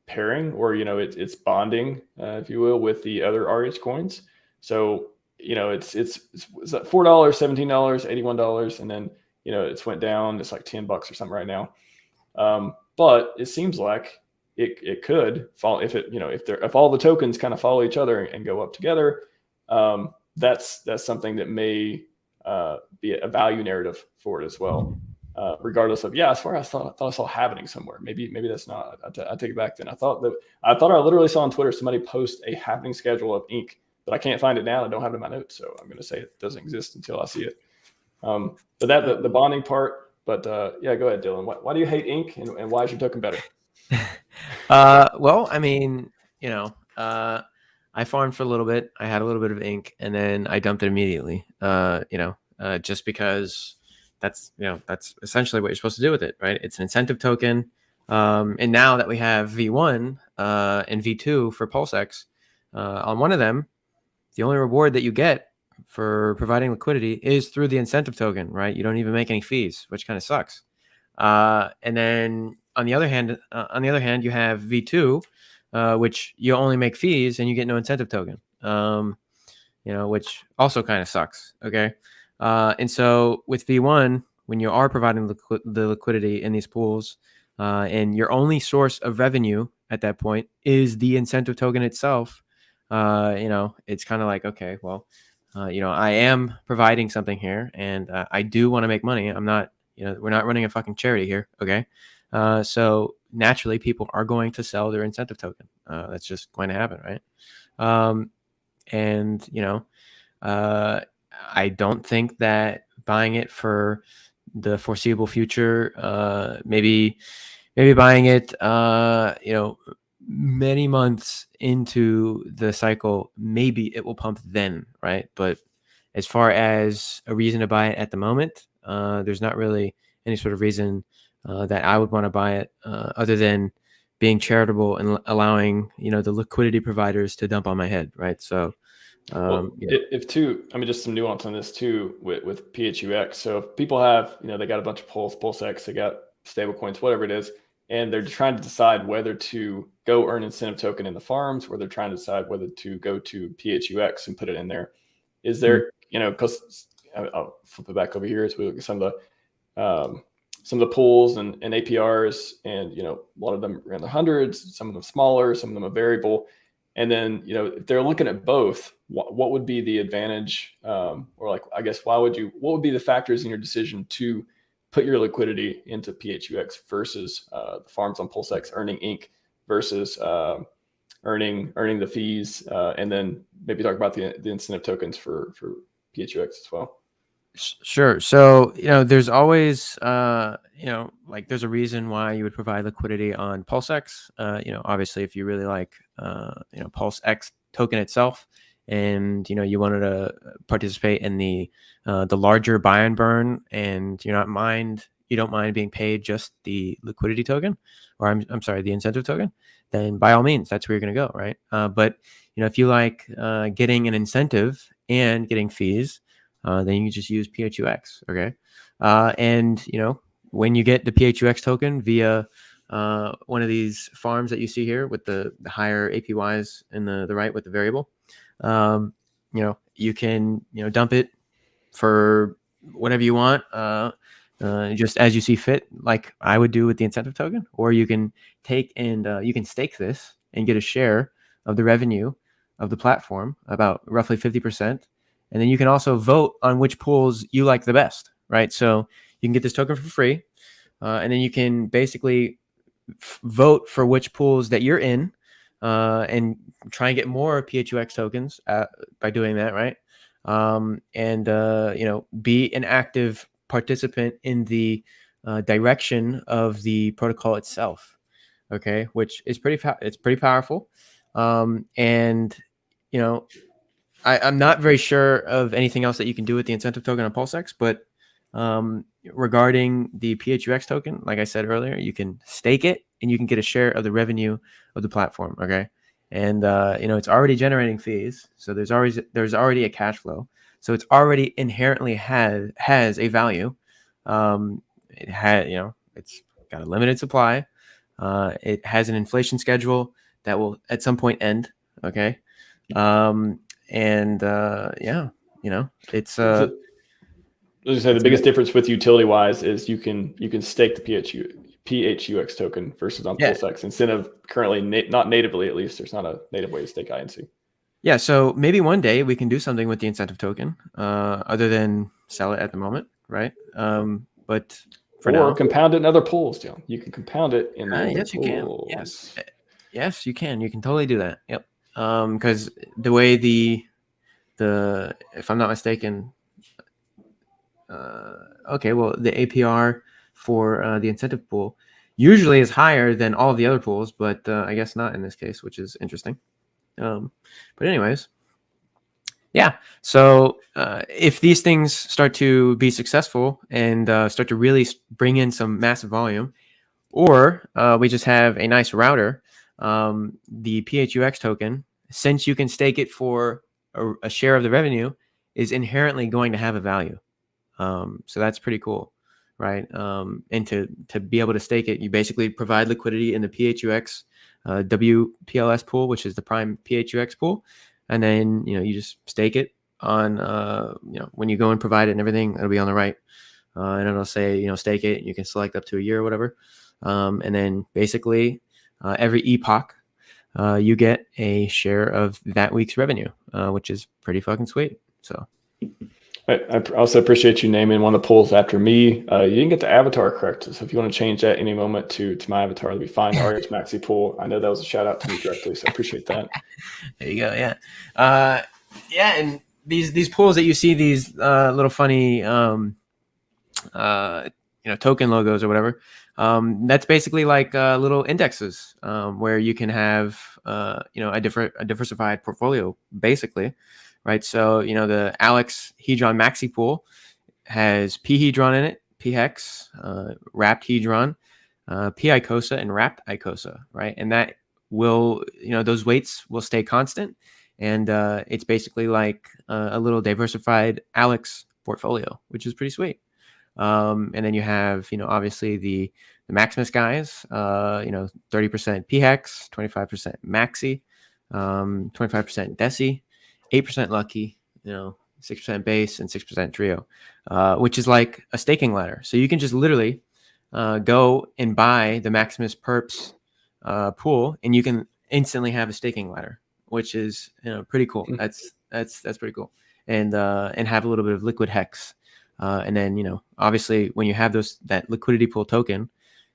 pairing or it's bonding, if you will, with the other RH coins. So it's $4, $17, $81, and then it's went down. It's like $10 or something right now. But it seems like it could fall if all the tokens kind of follow each other and go up together. That's something that may be a value narrative for it as well, regardless of as far as I thought I saw happening somewhere. Maybe that's not. I take it back. Then I thought I literally saw on Twitter somebody post a happening schedule of ink, but I can't find it now. I don't have it in my notes, so I'm going to say it doesn't exist until I see it. But the bonding part. But go ahead, Dylan. Why do you hate ink, and why is your token better? Well, I farmed for a little bit. I had a little bit of ink, and then I dumped it immediately. Just because that's essentially what you're supposed to do with it, right? It's an incentive token. And now that we have V1 and V2 for PulseX, on one of them, the only reward that you get for providing liquidity is through the incentive token, right? You don't even make any fees, which kind of sucks. And then on the other hand, you have V2, which you only make fees and you get no incentive token. Which also kind of sucks. Okay. And so with V1, when you are providing the liquidity in these pools, and your only source of revenue at that point is the incentive token itself, it's kind of like, okay, well, I am providing something here, and I do want to make money. I'm not, we're not running a fucking charity here. Okay. So naturally people are going to sell their incentive token. That's just going to happen. Right. And I don't think that buying it for the foreseeable future, maybe buying it, many months into the cycle, maybe it will pump then, right? But as far as a reason to buy it at the moment, there's not really any sort of reason that I would want to buy it, other than being charitable and allowing, the liquidity providers to dump on my head, right? So, just some nuance on this too with PHUX. So if people have, they got a bunch of PulseX, they got stable coins, whatever it is, and they're trying to decide whether to go earn incentive token in the farms, or they're trying to decide whether to go to PHUX and put it in there. Is there, because I'll flip it back over here as we look at some of the pools and APRs, and a lot of them are in the hundreds, some of them smaller, some of them are variable. And then, if they're looking at both, what would be the advantage, or like, I guess, what would be the factors in your decision to put your liquidity into PHUX versus the farms on PulseX earning ink versus earning the fees, and then maybe talk about the incentive tokens for PHUX as well. Sure. So, there's always, there's a reason why you would provide liquidity on PulseX. Obviously, if you really like, PulseX token itself, and, you wanted to participate in the larger buy and burn, and you don't mind being paid just the liquidity token, or I'm sorry, the incentive token, then by all means, that's where you're going to go. Right. But, if you like getting an incentive and getting fees, then you just use PHUX. Okay. And, when you get the PHUX token via one of these farms that you see here with the higher APYs in the right with the variable, you can, dump it for whatever you want, just as you see fit, like I would do with the incentive token, or you can take and you can stake this and get a share of the revenue of the platform, about roughly 50%. And then you can also vote on which pools you like the best, right? So you can get this token for free, and then you can basically vote for which pools that you're in, and try and get more PHUX tokens by doing that, right? And be an active participant in the direction of the protocol itself. Okay, which is pretty powerful, and I'm not very sure of anything else that you can do with the incentive token on PulseX, but regarding the PHUX token, like I said earlier, you can stake it and you can get a share of the revenue of the platform. Okay. And, it's already generating fees. So there's already a cash flow. So it's already inherently has a value. It's got a limited supply. It has an inflation schedule that will at some point end. Okay. It's As I say, the biggest difference with utility wise is you can stake the PHUX token versus on PulseX, instead of currently not natively, at least there's not a native way to stake INC. Yeah, so maybe one day we can do something with the incentive token, other than sell it at the moment, right? But for now, compound it in other pools, John. You can compound it in the other yes, you can. pools. Yes, you can. You can totally do that. Yep. Because the way the if I'm not mistaken, the APR for the incentive pool usually is higher than all of the other pools, but I guess not in this case, which is interesting. But anyways, yeah. So if these things start to be successful and start to really bring in some massive volume, or we just have a nice router, the PHUX token, since you can stake it for a share of the revenue, is inherently going to have a value. So that's pretty cool, right? And to be able to stake it, you basically provide liquidity in the PHUX WPLS pool, which is the prime PHUX pool. And then, you just stake it on, when you go and provide it and everything, it'll be on the right. And it'll say, stake it. You can select up to a year or whatever. And then basically every epoch, you get a share of that week's revenue, which is pretty fucking sweet. So I also appreciate you naming one of the pools after me. You didn't get the avatar correct, so if you want to change that any moment to my avatar, that'd be fine. RHMax pool. I know that was a shout out to me directly, so I appreciate that. There you go. Yeah, yeah, and these pools that you see, these little funny, token logos or whatever. That's basically like little indexes where you can have a diversified portfolio, basically. Right, so the Alex Hedron Maxi pool has P Hedron in it, PHEX, wrapped Hedron, P Icosa, and wrapped Icosa. Right, and that will those weights will stay constant, and it's basically like a little diversified Alex portfolio, which is pretty sweet. And then you have obviously the Maximus guys, 30% PHEX, 25% Maxi, 25% Deci. 8% lucky, 6% base, and 6% trio, which is like a staking ladder. So you can just literally go and buy the Maximus Perps pool, and you can instantly have a staking ladder, which is pretty cool. That's pretty cool, and have a little bit of liquid hex, and then obviously when you have that liquidity pool token,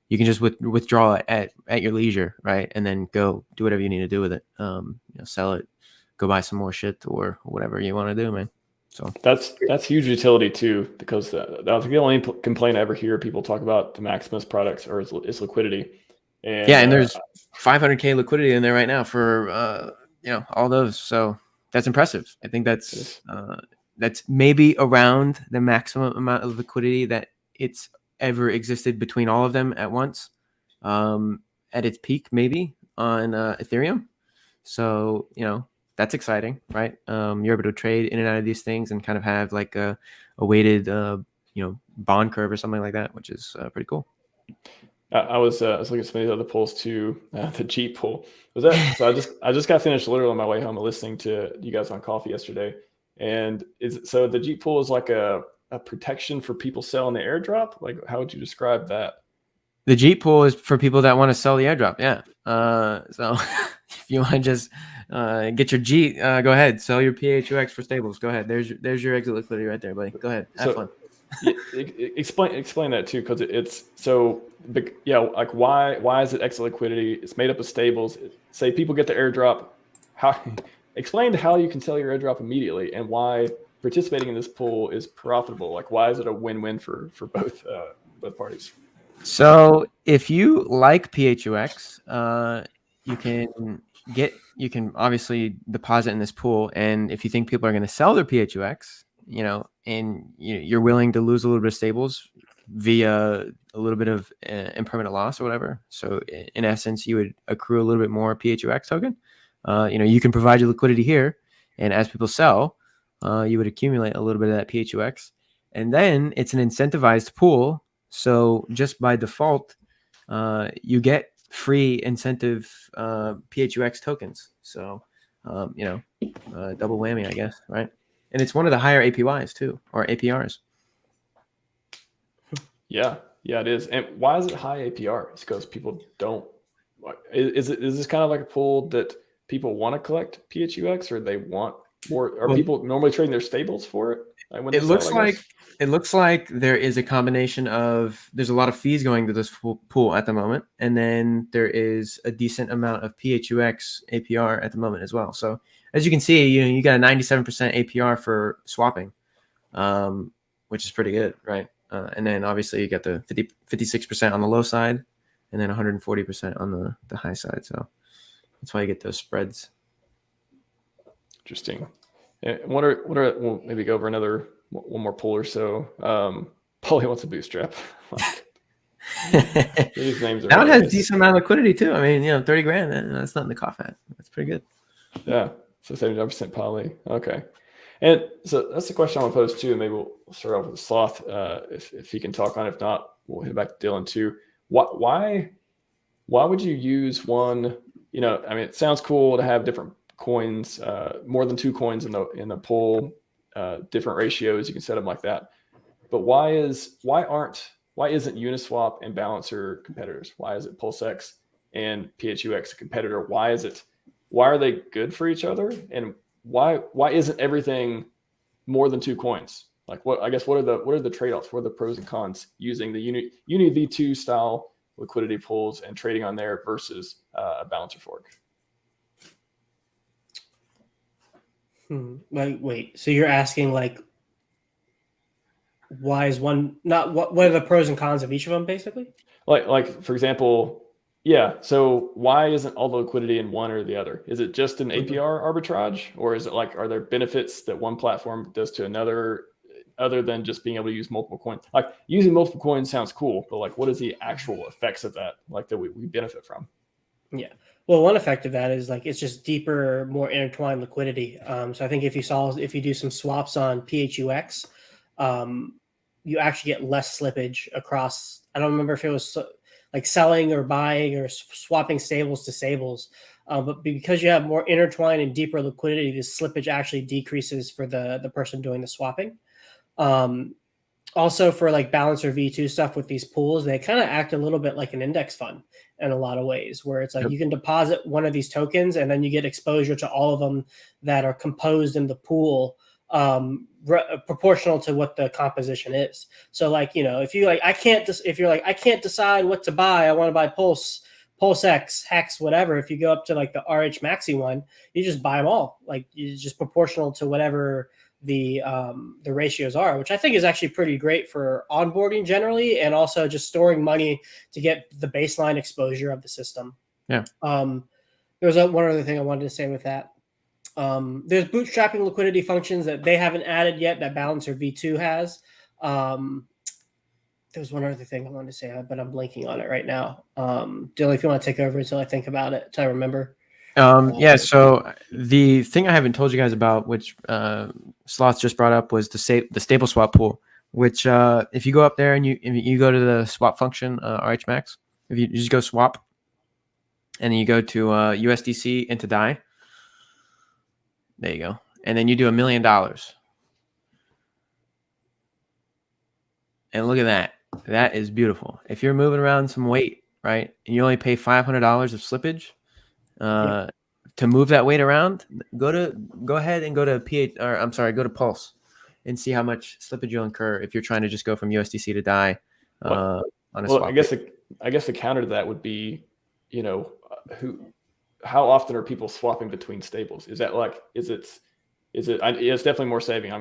you can just withdraw it at your leisure, right, and then go do whatever you need to do with it. Sell it. Go buy some more shit or whatever you want to do, man. So that's huge utility too, because that's the only complaint I ever hear people talk about the Maximus products is liquidity. And there's 500K liquidity in there right now for all those. So that's impressive. I think that's maybe around the maximum amount of liquidity that it's ever existed between all of them at once. At its peak, maybe on Ethereum. So that's exciting, right? You're able to trade in and out of these things and kind of have like a weighted, bond curve or something like that, which is pretty cool. I was looking at some of the other pools too. The Jeep pool was that. So I just got finished literally on my way home listening to you guys on coffee yesterday. And so the Jeep pool is like a protection for people selling the airdrop. Like, how would you describe that? The Jeep pool is for people that want to sell the airdrop. Yeah. So if you want to just get your Jeep, go ahead. Sell your PHUX for stables. Go ahead. There's your exit liquidity right there, buddy. Go ahead. Have fun. Explain that too, because it's so big. Yeah, like why is it exit liquidity? It's made up of stables. Say people get the airdrop. Explain how you can sell your airdrop immediately and why participating in this pool is profitable. Like, why is it a win-win for both parties? So if you like PHUX, you can obviously deposit in this pool. And if you think people are going to sell their PHUX, and you're willing to lose a little bit of stables via a little bit of impermanent loss or whatever. So in essence, you would accrue a little bit more PHUX token. You can provide your liquidity here. And as people sell, you would accumulate a little bit of that PHUX. And then it's an incentivized pool. So just by default, you get free incentive PHUX tokens. So, double whammy, I guess, right? And it's one of the higher APYs too, or APRs. Yeah, it is. And why is it high APR? It's because people don't. Is this kind of like a pool that people want to collect PHUX, or they want more? Are people normally trading their stables for it? It looks like there is a combination of, there's a lot of fees going to this pool at the moment, and then there is a decent amount of PHUX APR at the moment as well. So as you can see, you got a 97% APR for swapping, which is pretty good, right? And then obviously you got the 56% on the low side, and then 140% on the high side. So that's why you get those spreads. Interesting. We'll maybe go over one more pool or so. Paulie wants a bootstrap. These names are now it has a decent amount of liquidity too. I mean, $30 grand. That's nothing to cough at. That's pretty good. Yeah. So 79% Paulie. Okay. And so that's the question I want to pose too. Maybe we'll start off with Sloth if he can talk on it. If not, we'll hit back to Dylan too. Why would you use one you know, I mean, it sounds cool to have different coins, more than 2 coins in the pool, different ratios. You can set them like that. But why isn't Uniswap and Balancer competitors? Why is it PulseX and PHUX a competitor? Why are they good for each other? And why isn't everything more than 2 coins? Like, what are the trade-offs? What are the pros and cons using the Uni V2 style liquidity pools and trading on there versus a Balancer fork? Wait, so you're asking like, why is one not, what are the pros and cons of each of them, basically? Like for example, yeah. So why isn't all the liquidity in one or the other? Is it just an APR arbitrage, or is it like, are there benefits that one platform does to another, other than just being able to use multiple coins? Like, using multiple coins sounds cool, but like, what is the actual effects of that, like, that we benefit from? Yeah. Well, one effect of that is like, it's just deeper, more intertwined liquidity. So I think if you do some swaps on PHUX, you actually get less slippage across. I don't remember if it was like selling or buying or swapping stables to stables, but because you have more intertwined and deeper liquidity, the slippage actually decreases for the person doing the swapping. Also, for like Balancer V2 stuff with these pools, they kind of act a little bit like an index fund in a lot of ways, where it's like you can deposit one of these tokens and then you get exposure to all of them that are composed in the pool, proportional to what the composition is. So like, you know, if you're like, I can't decide what to buy, I want to buy PulseX, Hex, whatever. If you go up to like the RHMaxi one, you just buy them all. Like, it's just proportional to whatever the ratios are, which I think is actually pretty great for onboarding generally, and also just storing money to get the baseline exposure of the system. Yeah. There's one other thing I wanted to say with that. There's bootstrapping liquidity functions that they haven't added yet that Balancer V2 has. There's one other thing I wanted to say, but I'm blanking on it right now. Dylan, if you want to take over until I think about it, until I remember. Yeah, so the thing I haven't told you guys about, which Sloth just brought up, was the stable swap pool, which if you go up there and you go to the swap function, RHMax, if you just go swap, and then you go to USDC into DAI, there you go, and then you do $1 million. And look at that. That is beautiful. If you're moving around some weight, right, and you only pay $500 of slippage, to move that weight around, go ahead and go to Pulse and see how much slippage you'll incur if you're trying to just go from USDC to DAI on a swap. I guess the counter to that would be, you know, how often are people swapping between stables? Is that like, it's definitely more saving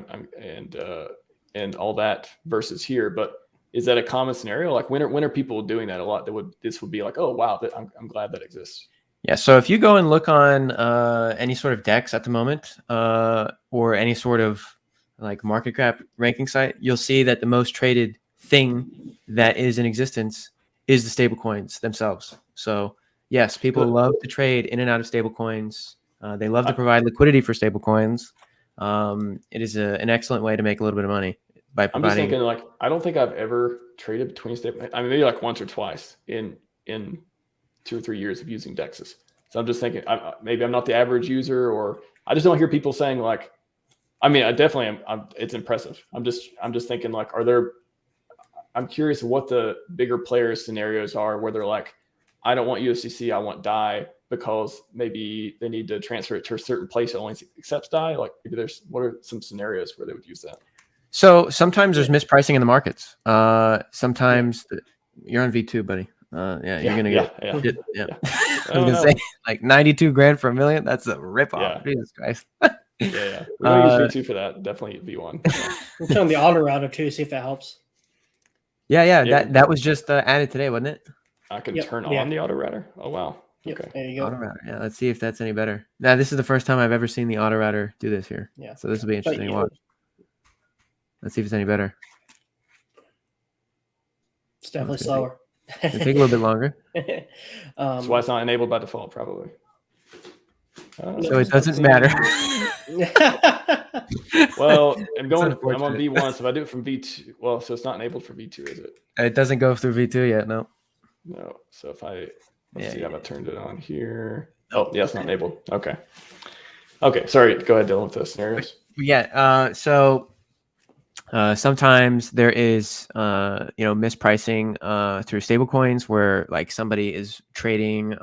and all that versus here, but is that a common scenario? Like, when are people doing that a lot? This would be like, oh wow, I'm glad that exists. Yeah, so if you go and look on any sort of DEX at the moment, or any sort of like market cap ranking site, you'll see that the most traded thing that is in existence is the stable coins themselves. So yes, people love to trade in and out of stable coins. They love to provide liquidity for stable coins. It is an excellent way to make a little bit of money by providing. I'm just thinking, like, I don't think I've ever traded between stable. I mean, maybe like once or twice in 2 or 3 years of using DEXs. So I'm just thinking, maybe I'm not the average user, or I just don't hear people saying like, I mean, I definitely am. It's impressive. I'm just thinking like, I'm curious what the bigger player scenarios are where they're like, I don't want USDC, I want DAI, because maybe they need to transfer it to a certain place that only accepts DAI. Like, maybe what are some scenarios where they would use that? So sometimes there's mispricing in the markets. Sometimes you're on V2, buddy. You're gonna get. Yeah. I was gonna say like 92 grand for $1 million. That's a ripoff. Yeah. Jesus Christ. Yeah. We don't use V2 for that. Definitely V1. Yeah. We're turning the auto router too. See if that helps. Yeah. That was just added today, wasn't it? I can turn on the auto router. Oh wow. Yep, okay. There you go. Auto router. Yeah. Let's see if that's any better. Now, this is the first time I've ever seen the auto router do this here. Yeah. So this will be interesting to watch. Let's see if it's any better. It's definitely slower. It'll take a little bit longer. That's why it's not enabled by default, probably. So it doesn't matter. Well, I'm on V1, so if I do it from V2, well, so it's not enabled for V2, is it? It doesn't go through V2 yet, no. No. So if let's see, I've turned it on here. Oh, yeah, it's not enabled. Okay. Okay. Sorry. Go ahead, Dylan, with those scenarios. Yeah. So sometimes there is mispricing through stablecoins where like somebody is trading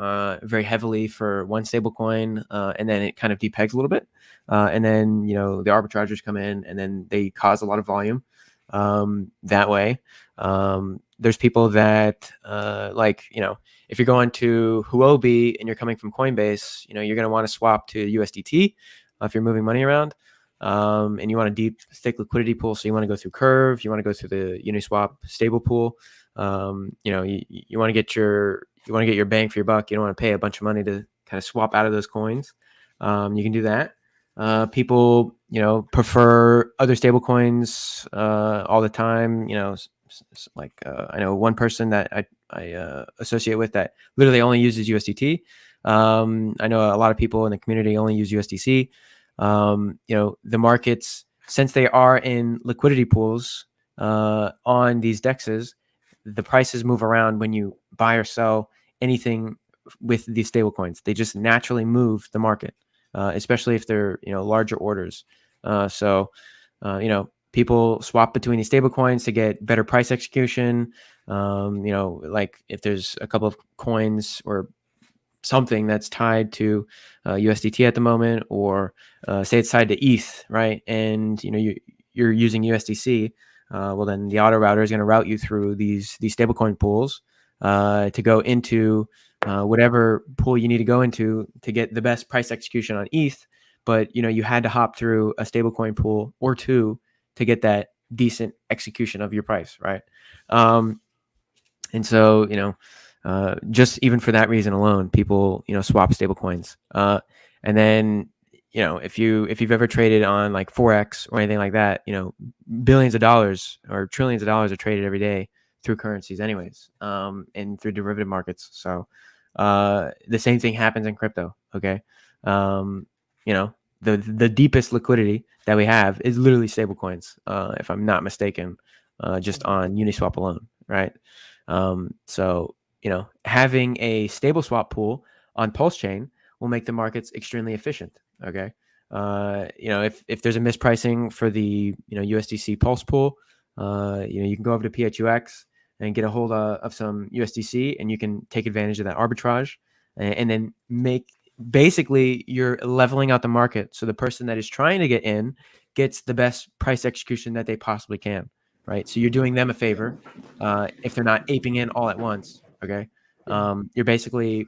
very heavily for one stablecoin and then it kind of depegs a little bit, and then the arbitrageurs come in and then they cause a lot of volume that way. There's people that if you're going to Huobi and you're coming from Coinbase, you're going to want to swap to USDT if you're moving money around. And you want a deep, thick liquidity pool. So you want to go through Curve, you want to go through the Uniswap stable pool. You want to get your bang for your buck. You don't want to pay a bunch of money to kind of swap out of those coins. You can do that. People, prefer other stable coins all the time. I know one person that I associate with that literally only uses USDT. I know a lot of people in the community only use USDC. The markets, since they are in liquidity pools on these dexes, the prices move around when you buy or sell anything with these stable coins. They just naturally move the market, especially if they're larger orders. People swap between these stable coins to get better price execution. Like if there's a couple of coins or something that's tied to USDT at the moment, or say it's tied to ETH, right? And you're using USDC. Well, then the auto router is going to route you through these stablecoin pools to go into whatever pool you need to go into to get the best price execution on ETH. But you had to hop through a stablecoin pool or two to get that decent execution of your price, right? And so just even for that reason alone, people swap stable coins. And then if you've ever traded on like Forex or anything like that, billions of dollars or trillions of dollars are traded every day through currencies anyways, and through derivative markets. So the same thing happens in crypto. Okay. The deepest liquidity that we have is literally stable coins, if I'm not mistaken, just on Uniswap alone, right? So having a stable swap pool on PulseChain will make the markets extremely efficient. Okay. If there's a mispricing for the USDC Pulse pool, you can go over to PHUX and get a hold of some USDC, and you can take advantage of that arbitrage, and then basically you're leveling out the market. So the person that is trying to get in gets the best price execution that they possibly can. Right. So you're doing them a favor if they're not aping in all at once. Okay. You're basically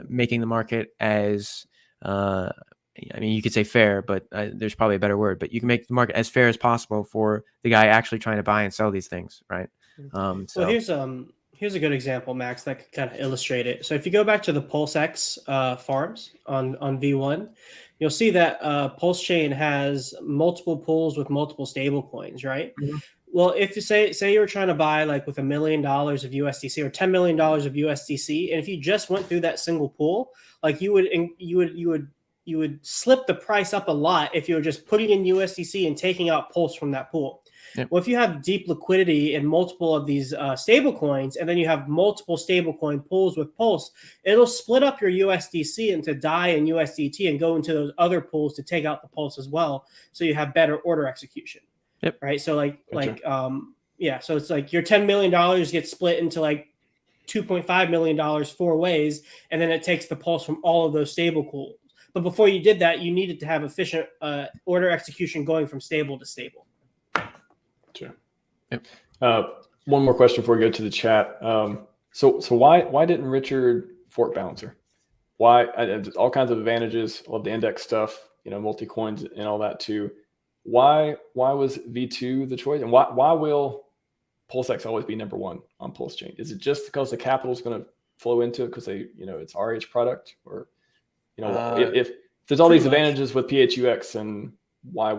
making the market as, you could say fair, but there's probably a better word, but you can make the market as fair as possible for the guy actually trying to buy and sell these things. Right. Well, here's a good example, Max, that could kind of illustrate it. So if you go back to the PulseX farms on V1, you'll see that PulseChain has multiple pools with multiple stable coins, right? Mm-hmm. Well, if you say you were trying to buy like with $1 million of USDC or $10 million of USDC, and if you just went through that single pool, like you would slip the price up a lot if you were just putting in USDC and taking out Pulse from that pool. Yep. Well, if you have deep liquidity in multiple of these stable coins, and then you have multiple stable coin pools with Pulse, it'll split up your USDC into DAI and USDT and go into those other pools to take out the Pulse as well. So you have better order execution. Yep. Right. So so it's like your $10 million gets split into like $2.5 million 4 ways, and then it takes the Pulse from all of those stable pools. But before you did that, you needed to have efficient order execution going from stable to stable. Sure. Yep. One more question before we go to the chat. So why didn't Richard fork Balancer? Why? There's all kinds of advantages. Love the index stuff, multi coins and all that too. Why was V2 the choice, and why will PulseX always be number one on PulseChain? Is it just because the capital is going to flow into it because it's RH product, or if there's all these advantages with PHUX, and why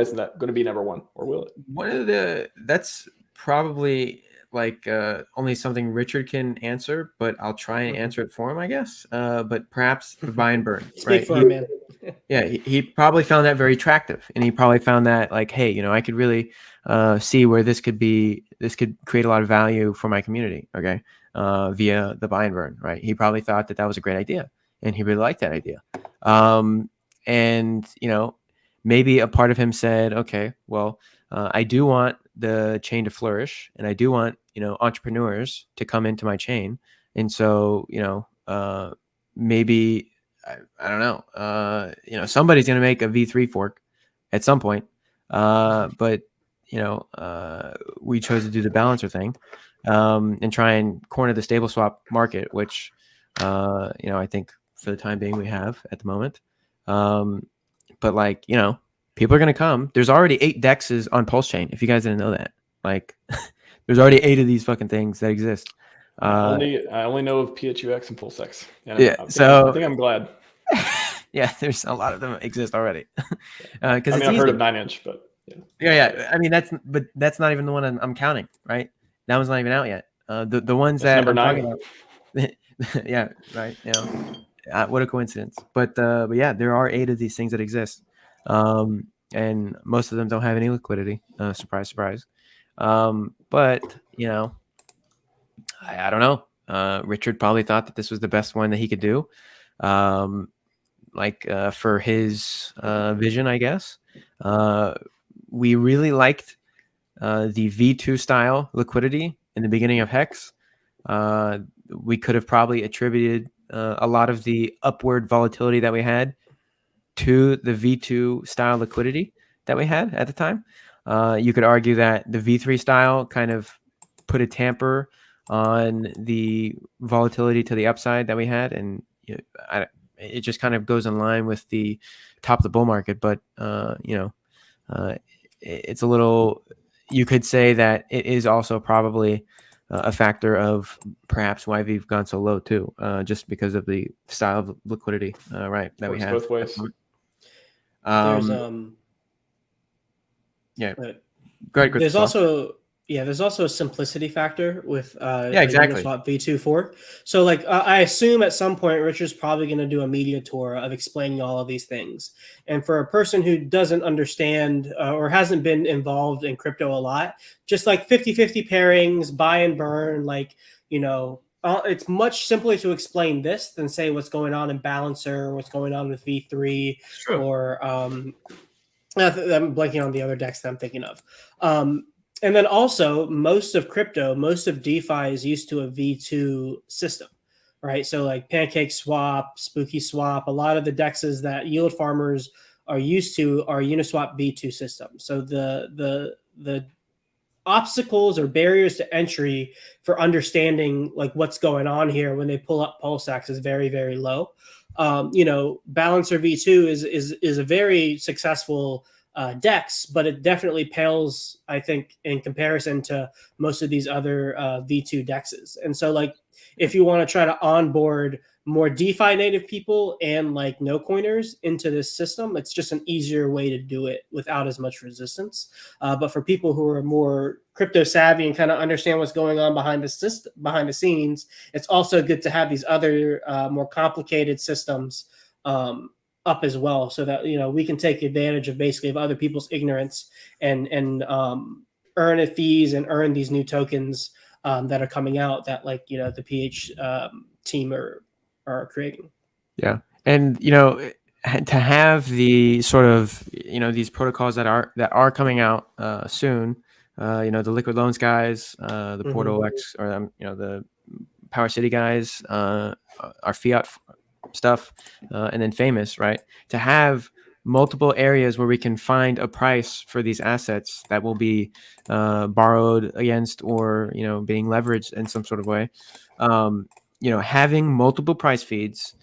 isn't that going to be number one, or will it? That's probably like only something Richard can answer, but I'll try and answer it for him, I guess. But perhaps the buy and burn. Speak for him, man. Yeah, he probably found that very attractive, and he probably found that like, hey, I could really see where this could create a lot of value for my community. Okay, via the buy and burn, right? He probably thought that was a great idea, and he really liked that idea. And maybe a part of him said, okay, well, I do want the chain to flourish, and I do want entrepreneurs to come into my chain, and so maybe I don't know, somebody's going to make a V3 fork at some point, but we chose to do the balancer thing, and try and corner the stable swap market, which I think for the time being we have at the moment. But people are going to come. There's already 8 dexes on PulseChain. If you guys didn't know that, there's already 8 of these fucking things that exist. I only know of PHUX and PulseX. Yeah, I think I'm glad. Yeah, there's a lot of them exist already. Because I've heard of 9-inch, but yeah. I mean, that's not even the one I'm counting, right? That one's not even out yet. The ones that's that number I'm 9. talking about, yeah, right. What a coincidence. But yeah, there are 8 of these things that exist, and most of them don't have any liquidity. Surprise, surprise. But I don't know. Richard probably thought that this was the best one that he could do, for his vision, I guess. We really liked the V2 style liquidity in the beginning of Hex. We could have probably attributed a lot of the upward volatility that we had to the V2 style liquidity that we had at the time. You could argue that the V3 style kind of put a tamper on the volatility to the upside that we had, and it just kind of goes in line with the top of the bull market. But it's a little. You could say that it is also probably a factor of perhaps why we've gone so low too, just because of the style of liquidity, right? That Works we have both ways. There's yeah. Go ahead, Chris. There's also a simplicity factor with exactly. Uniswap V2 fork. So I assume at some point Richard's probably going to do a media tour of explaining all of these things. And for a person who doesn't understand or hasn't been involved in crypto a lot, just 50-50 pairings, buy and burn, it's much simpler to explain this than say what's going on in Balancer, what's going on with V3, or I'm blanking on the other decks that I'm thinking of. And then also most of DeFi is used to a V2 system, right? So Pancake Swap, Spooky Swap, a lot of the dexes that yield farmers are used to are Uniswap V2 systems. So the obstacles or barriers to entry for understanding what's going on here when they pull up PulseX is very, very low. Balancer V2 is a very successful DEX, but it definitely pales, I think, in comparison to most of these other V2 DEXs. And so if you want to try to onboard more DeFi native people and no coiners into this system, it's just an easier way to do it without as much resistance. But for people who are more crypto savvy and kind of understand what's going on behind the scenes, it's also good to have these other more complicated systems up as well, so that we can take advantage of basically of other people's ignorance and earn fees and earn these new tokens that are coming out that the PH team are creating. Yeah, and to have the sort of these protocols that are coming out soon, the Liquid Loans guys, the Portal X, or the Power City guys, our fiat stuff, and then Famous, right? To have multiple areas where we can find a price for these assets that will be borrowed against or being leveraged in some sort of way. Having multiple price feeds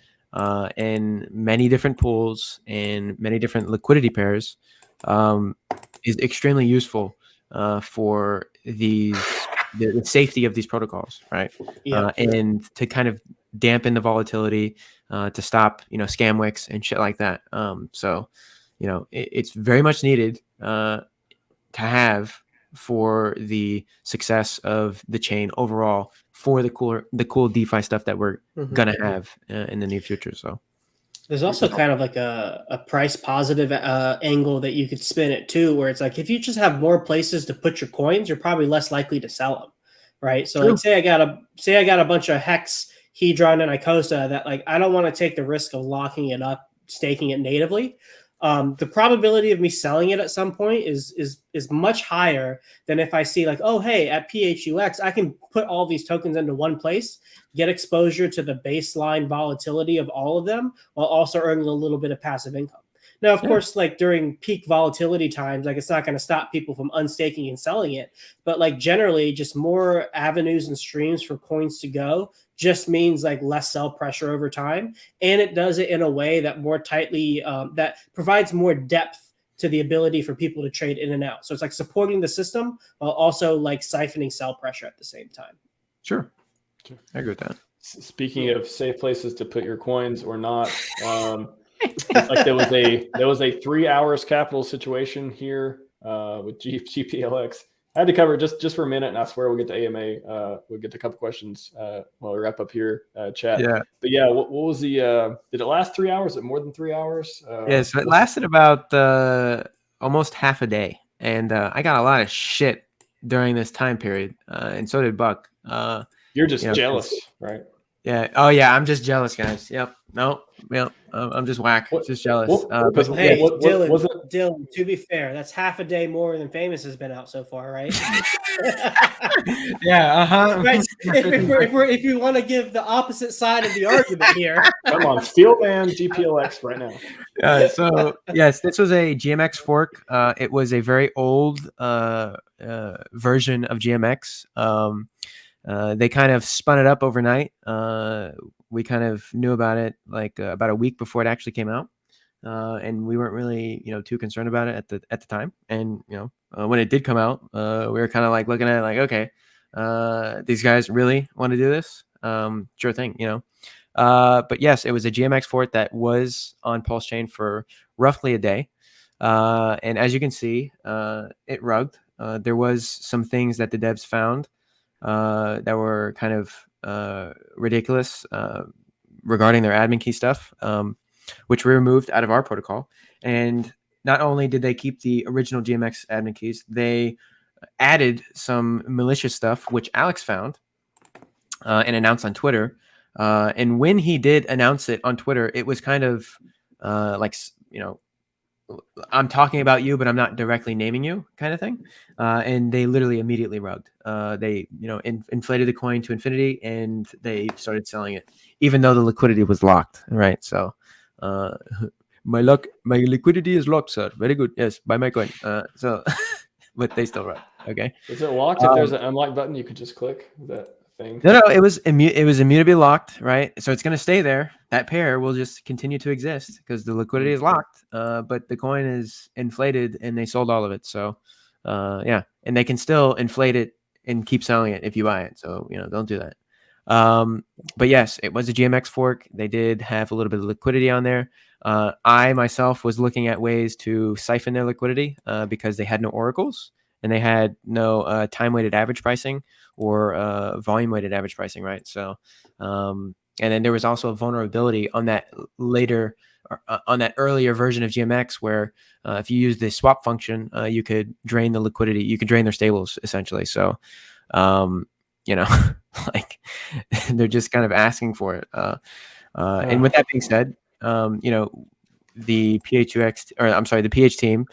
in many different pools and many different liquidity pairs is extremely useful for the safety of these protocols, right? Yeah, and to kind of dampen the volatility, to stop scam wicks and shit like that. So it's very much needed to have for the success of the chain overall, for the cool DeFi stuff that we're gonna have in the near future. So there's also kind of a price positive angle that you could spin it too, where it's if you just have more places to put your coins, you're probably less likely to sell them, right? So say I got a bunch of Hex Hedron and Icosa that like I don't want to take the risk of locking it up, staking it natively. The probability of me selling it at some point is much higher than if I see like, oh hey, at PHUX I can put all these tokens into one place, get exposure to the baseline volatility of all of them, while also earning a little bit of passive income. Now, of course, like during peak volatility times, like it's not going to stop people from unstaking and selling it. But like generally, just more avenues and streams for coins to go just means like less sell pressure over time. And it does it in a way that more tightly, that provides more depth to the ability for people to trade in and out. So it's like supporting the system while also like siphoning sell pressure at the same time. Sure. I agree with that. Speaking of safe places to put your coins or not, it's like there was a 3 hours capital situation here with GPLX. I had to cover just for a minute, and I swear we'll get to AMA. We'll get to a couple questions while we wrap up here, chat. Yeah. But yeah, what was the? Did it last 3 hours? Was it more than 3 hours? So it lasted about almost half a day, and I got a lot of shit during this time period, and so did Buck. You're just jealous, right? Yeah. Oh yeah, I'm just jealous, guys. Yep. No. Yep. I'm just whack. Just jealous. Dylan, to be fair, that's half a day more than Famous has been out so far, right? Yeah. Right? If you want to give the opposite side of the argument here, come on, steel man GPLX right now. So yes, this was a GMX fork. It was a very old version of GMX. They kind of spun it up overnight. We kind of knew about it like about a week before it actually came out, and we weren't really too concerned about it at the time. And when it did come out, we were kind of like looking at it like, okay, these guys really want to do this? Sure thing, But yes, it was a GMX fork that was on PulseChain for roughly a day, and as you can see, it rugged. There was some things that the devs found that were kind of ridiculous regarding their admin key stuff, which we removed out of our protocol. And not only did they keep the original GMX admin keys, they added some malicious stuff, which Alex found and announced on Twitter. And when he did announce it on Twitter, it was kind of like, I'm talking about you, but I'm not directly naming you kind of thing. And they literally immediately rugged. They, inflated the coin to infinity and they started selling it, even though the liquidity was locked. Right. So, my liquidity is locked, sir. Very good. Yes. Buy my coin. But they still rug. Okay. Is it locked? If there's an unlock button, you could just click that thing. No, it was immutably locked, right? So it's going to stay there. That pair will just continue to exist because the liquidity is locked, but the coin is inflated and they sold all of it. So, yeah, and they can still inflate it and keep selling it if you buy it. So, don't do that. But yes, it was a GMX fork. They did have a little bit of liquidity on there. I myself was looking at ways to siphon their liquidity because they had no oracles and they had no time-weighted average pricing or volume-weighted average pricing, right? So, and then there was also a vulnerability on that later, on that earlier version of GMX where if you use the swap function, you could drain the liquidity, you could drain their stables essentially. So, like they're just kind of asking for it. And with that being said, the the PH team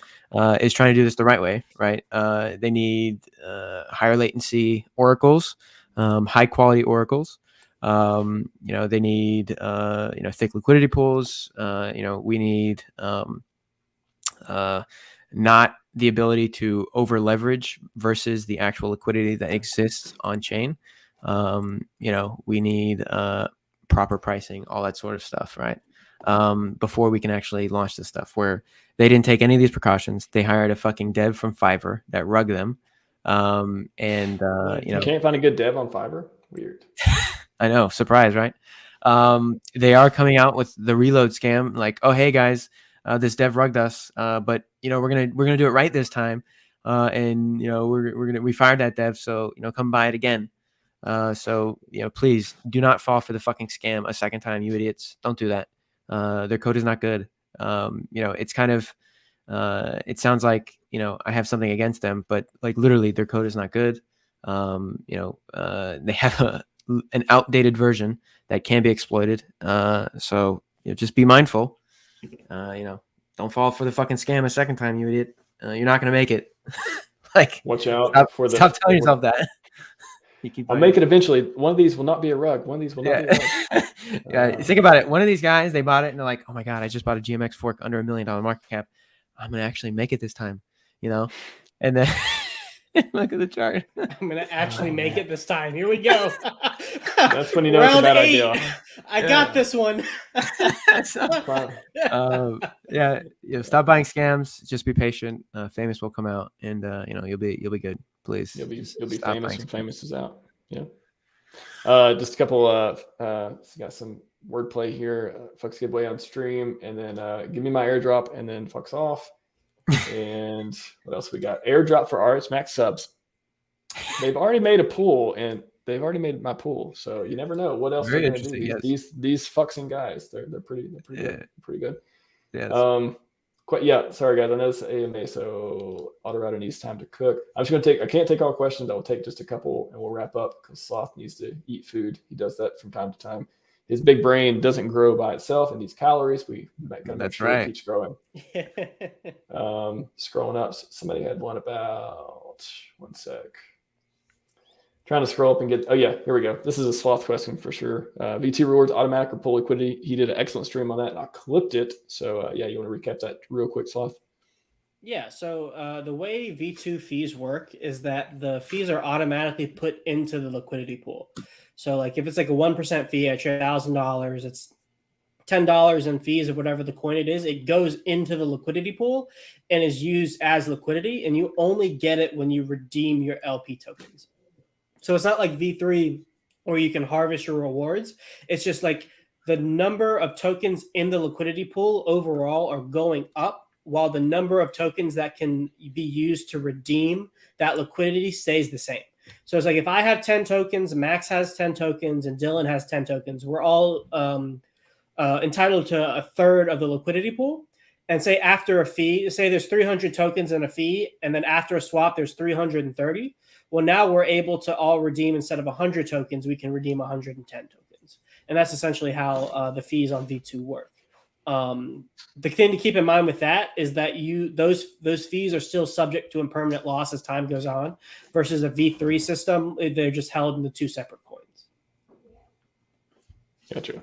is trying to do this the right way, right? They need higher latency oracles, high quality oracles. They need thick liquidity pools. We need not the ability to over leverage versus the actual liquidity that exists on chain. We need proper pricing, all that sort of stuff, right? Before we can actually launch this stuff, where they didn't take any of these precautions. They hired a fucking dev from Fiverr that rugged them. You can't find a good dev on Fiverr. Weird. I know, surprise, right? They are coming out with the reload scam, like, oh hey guys, this dev rugged us, but we're gonna do it right this time, and we fired that dev, so come buy it again. So please do not fall for the fucking scam a second time, you idiots. Don't do that. Their code is not good. It's kind of it sounds like I have something against them, but like literally their code is not good. They have an outdated version that can be exploited. So just be mindful. Don't fall for the fucking scam a second time, you idiot. You're not gonna make it. Like, watch out stop telling yourself that. You keep I'll make it eventually. One of these will not be a rug. One of these will not be a rug. Yeah, think about it. One of these guys, they bought it and they're like, oh my God, I just bought a GMX fork under $1 million market cap. I'm going to actually make it this time, And then look at the chart. I'm going to actually make it this time. Here we go. That's when you know it's a bad idea. I got this one. Stop buying scams. Just be patient. Famous will come out, and you'll be good. Please, you'll be famous when famous is out. Yeah. Just a couple got some wordplay here. PHUX giveaway on stream, and then give me my airdrop, and then PHUX off. And what else we got? Airdrop for RHMax subs. They've already made a pool, and they've already made my pool, so you never know what else they're going to do. Yes. These fucking guys, they're pretty good. Yes. Sorry guys, I know it's AMA, so Autorado needs time to cook. I'm just gonna I can't take all questions. I'll take just a couple, and we'll wrap up because Sloth needs to eat food. He does that from time to time. His big brain doesn't grow by itself; it needs calories. We gotta make sure it keeps growing. Scrolling up, somebody had one about 1 sec. Trying to scroll up and get. Oh yeah, here we go. This is a Sloth question for sure. V2 rewards automatic or pull liquidity. He did an excellent stream on that, and I clipped it. So you want to recap that real quick, Sloth? Yeah. So the way V2 fees work is that the fees are automatically put into the liquidity pool. So like if it's like a 1% fee at $1,000, it's $10 in fees of whatever the coin it is. It goes into the liquidity pool and is used as liquidity, and you only get it when you redeem your LP tokens. So it's not like V3 where you can harvest your rewards. It's just like the number of tokens in the liquidity pool overall are going up, while the number of tokens that can be used to redeem that liquidity stays the same. So it's like if I have 10 tokens, Max has 10 tokens, and Dylan has 10 tokens, we're all entitled to a third of the liquidity pool. And say after a fee, say there's 300 tokens in a fee, and then after a swap, there's 330. Well, now we're able to all redeem, instead of 100 tokens, we can redeem 110 tokens. And that's essentially how the fees on V2 work. The thing to keep in mind with that is that those fees are still subject to impermanent loss as time goes on, versus a V3 system. They're just held in the two separate coins. Gotcha.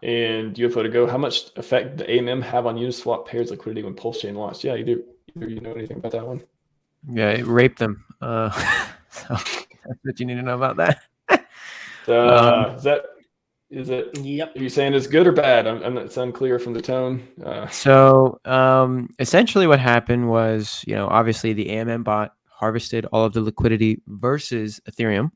And UFO to go, how much effect did the AMM have on Uniswap pairs liquidity when PulseChain launched? Yeah, you do. You know anything about that one? Yeah, it raped them. So that's what you need to know about that. Is it? Yep. Are you saying it's good or bad? It's unclear from the tone. So essentially what happened was, obviously the AMM bot harvested all of the liquidity versus Ethereum.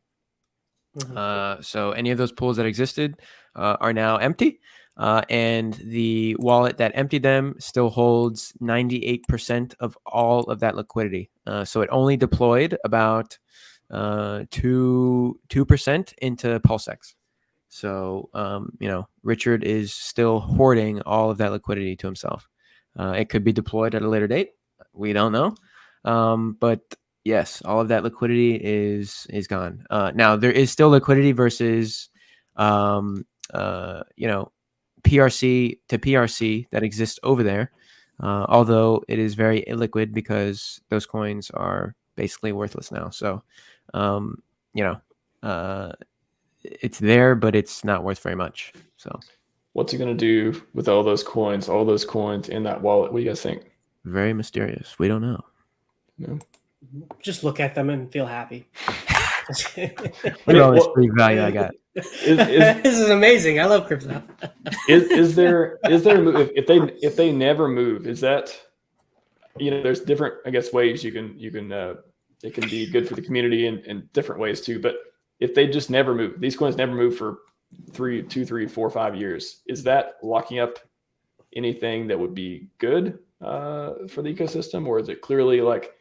Mm-hmm. So any of those pools that existed are now empty. And the wallet that emptied them still holds 98% of all of that liquidity. So it only deployed about 2% into PulseX. So, Richard is still hoarding all of that liquidity to himself. It could be deployed at a later date. We don't know. But yes, all of that liquidity is gone. Now there is still liquidity versus, PRC to PRC that exists over there, although it is very illiquid because those coins are basically worthless now. So, it's there, but it's not worth very much. So, what's he going to do with all those coins in that wallet? What do you guys think? Very mysterious. We don't know. No. Just look at them and feel happy. Look at all this free value I got. This is amazing. I love crypto. Is there a move if they never move? Is that there's different ways you can it can be good for the community in different ways too. But if they just never move, these coins never move for 2, 3, 4, 5 years, is that locking up anything that would be good for the ecosystem, or is it clearly like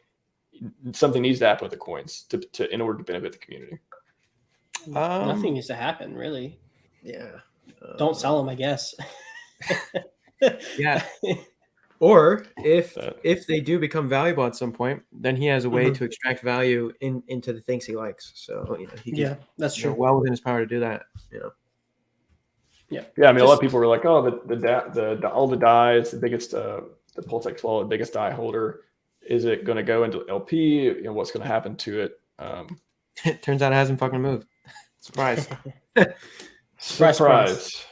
something needs to happen with the coins to in order to benefit the community? Nothing needs to happen, really. Yeah. Don't sell them, I guess. Yeah. Or if That- they do become valuable at some point, then he has a way Mhm. to extract value into the things he likes. So he can, that's true. well within his power to do that. Yeah. Yeah, I mean, a lot of people were like, "Oh, the all the DAI is the biggest, the PulseX wallet, biggest DAI holder. Is it going to go into LP? You know, what's going to happen to it?" It turns out it hasn't fucking moved. Surprise! Surprise!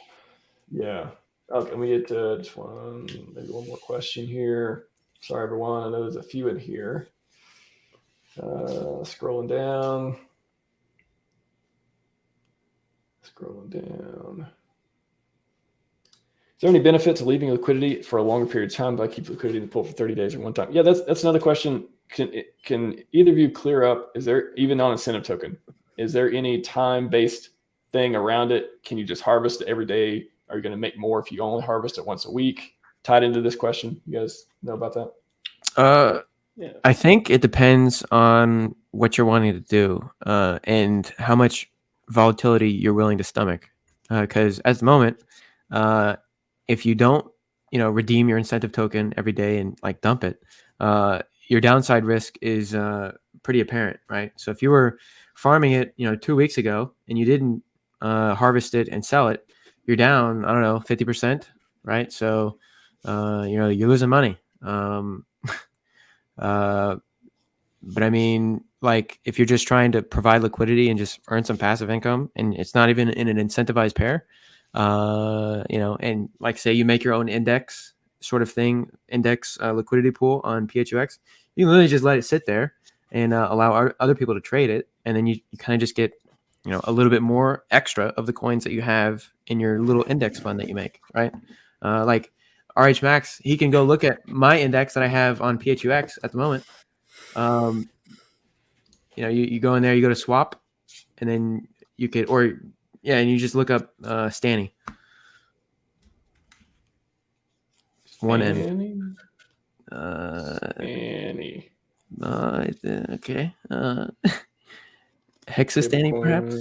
Yeah. Okay, let me get to just maybe one more question here. Sorry, everyone. I know there's a few in here. Scrolling down. Is there any benefit to leaving liquidity for a longer period of time? Do I keep liquidity in the pool for 30 days or one time? Yeah, that's another question. Can either of you clear up? Is there, even on incentive token, is there any time-based thing around it? Can you just harvest it every day? Are you going to make more if you only harvest it once a week? Tied into this question, you guys know about that? Yeah. I think it depends on what you're wanting to do and how much volatility you're willing to stomach. Because at the moment, if you don't, redeem your incentive token every day and like dump it, your downside risk is pretty apparent, right? So if you were farming it, 2 weeks ago and you didn't harvest it and sell it, you're down, I don't know, 50%, right? So, you're losing money. But I mean, like if you're just trying to provide liquidity and just earn some passive income, and it's not even in an incentivized pair, and like say you make your own index sort of thing, index liquidity pool on PHUX, you can literally just let it sit there and allow other people to trade it, and then you kind of just get a little bit more extra of the coins that you have in your little index fund that you make, right? Like RHMax, he can go look at my index that I have on PHUX at the moment. You go in there, you go to swap, and then you could, and you just look up Stanny. One N. Stanny. Okay. Hexa Stanny, perhaps.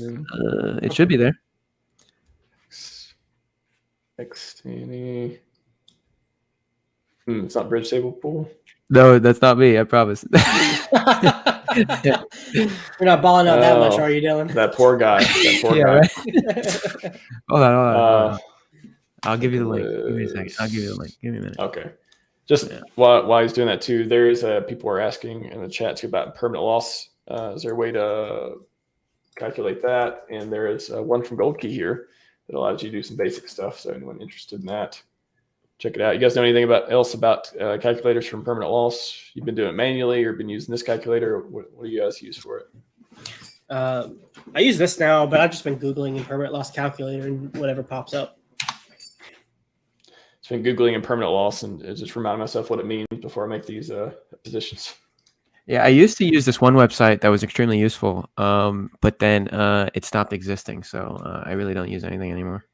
It should be there. Stanny. It's not Bridge Stable Pool. No, that's not me. I promise. You're not balling out that much, are you, Dylan? That poor guy. That poor guy. Right? Hold on. I'll give you the link. Give me a second. I'll give you the link. Give me a minute. Okay. Just while he's doing that too, there is people are asking in the chat too about permanent loss. Is there a way to calculate that? And there is one from Goldkey here that allows you to do some basic stuff. So anyone interested in that, check it out. You guys know anything else about calculators from permanent loss? You've been doing it manually or been using this calculator? What do you guys use for it? I use this now, but I've just been Googling impermanent loss calculator and whatever pops up. It's been Googling impermanent loss and just reminding myself what it means before I make these positions. Yeah, I used to use this one website that was extremely useful, but then it stopped existing. So I really don't use anything anymore.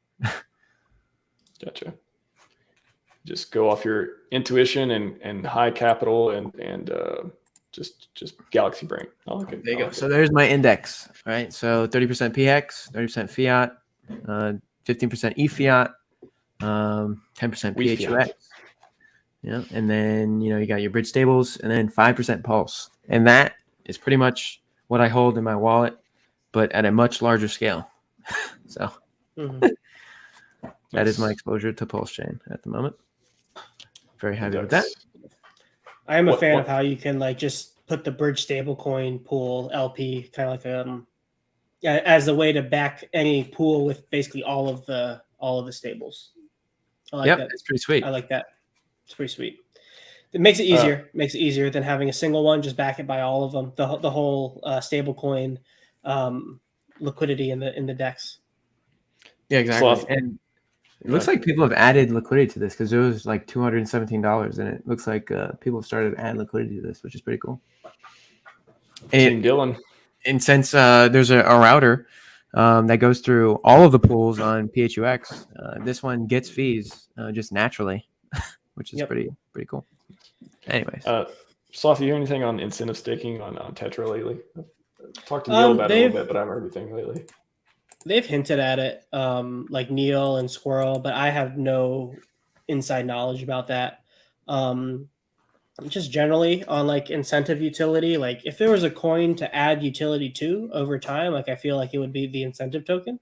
Gotcha. Just go off your intuition and high capital and just galaxy brain. I like it. There you go. So there's my index, right? So 30% PX, 30% fiat, 15% e-fiat, 10% PHUX. Yeah, and then you got your bridge stables, and then 5% pulse, and that is pretty much what I hold in my wallet, but at a much larger scale. So that is my exposure to PulseChain at the moment. Very happy with that. I am a fan of how you can just put the bridge stablecoin pool LP kind of like as a way to back any pool with basically all of the stables. I like that. It's pretty sweet. I like that. It's pretty sweet. It makes it easier. Makes it easier than having a single one. Just back it by all of them. The whole stablecoin liquidity in the DEX. Yeah, exactly. And it looks like people have added liquidity to this because it was like $217, and it looks like people have started to add liquidity to this, which is pretty cool. And Dylan. And since there's a router that goes through all of the pools on PHUX, this one gets fees just naturally, which is pretty cool. Anyways, Sloth, you hear anything on incentive staking on Tetra lately? I've talked to Neil about it a little bit, but I haven't heard anything lately. They've hinted at it, like Neil and Squirrel, but I have no inside knowledge about that. Just generally on like incentive utility, like if there was a coin to add utility to over time, like I feel like it would be the incentive token.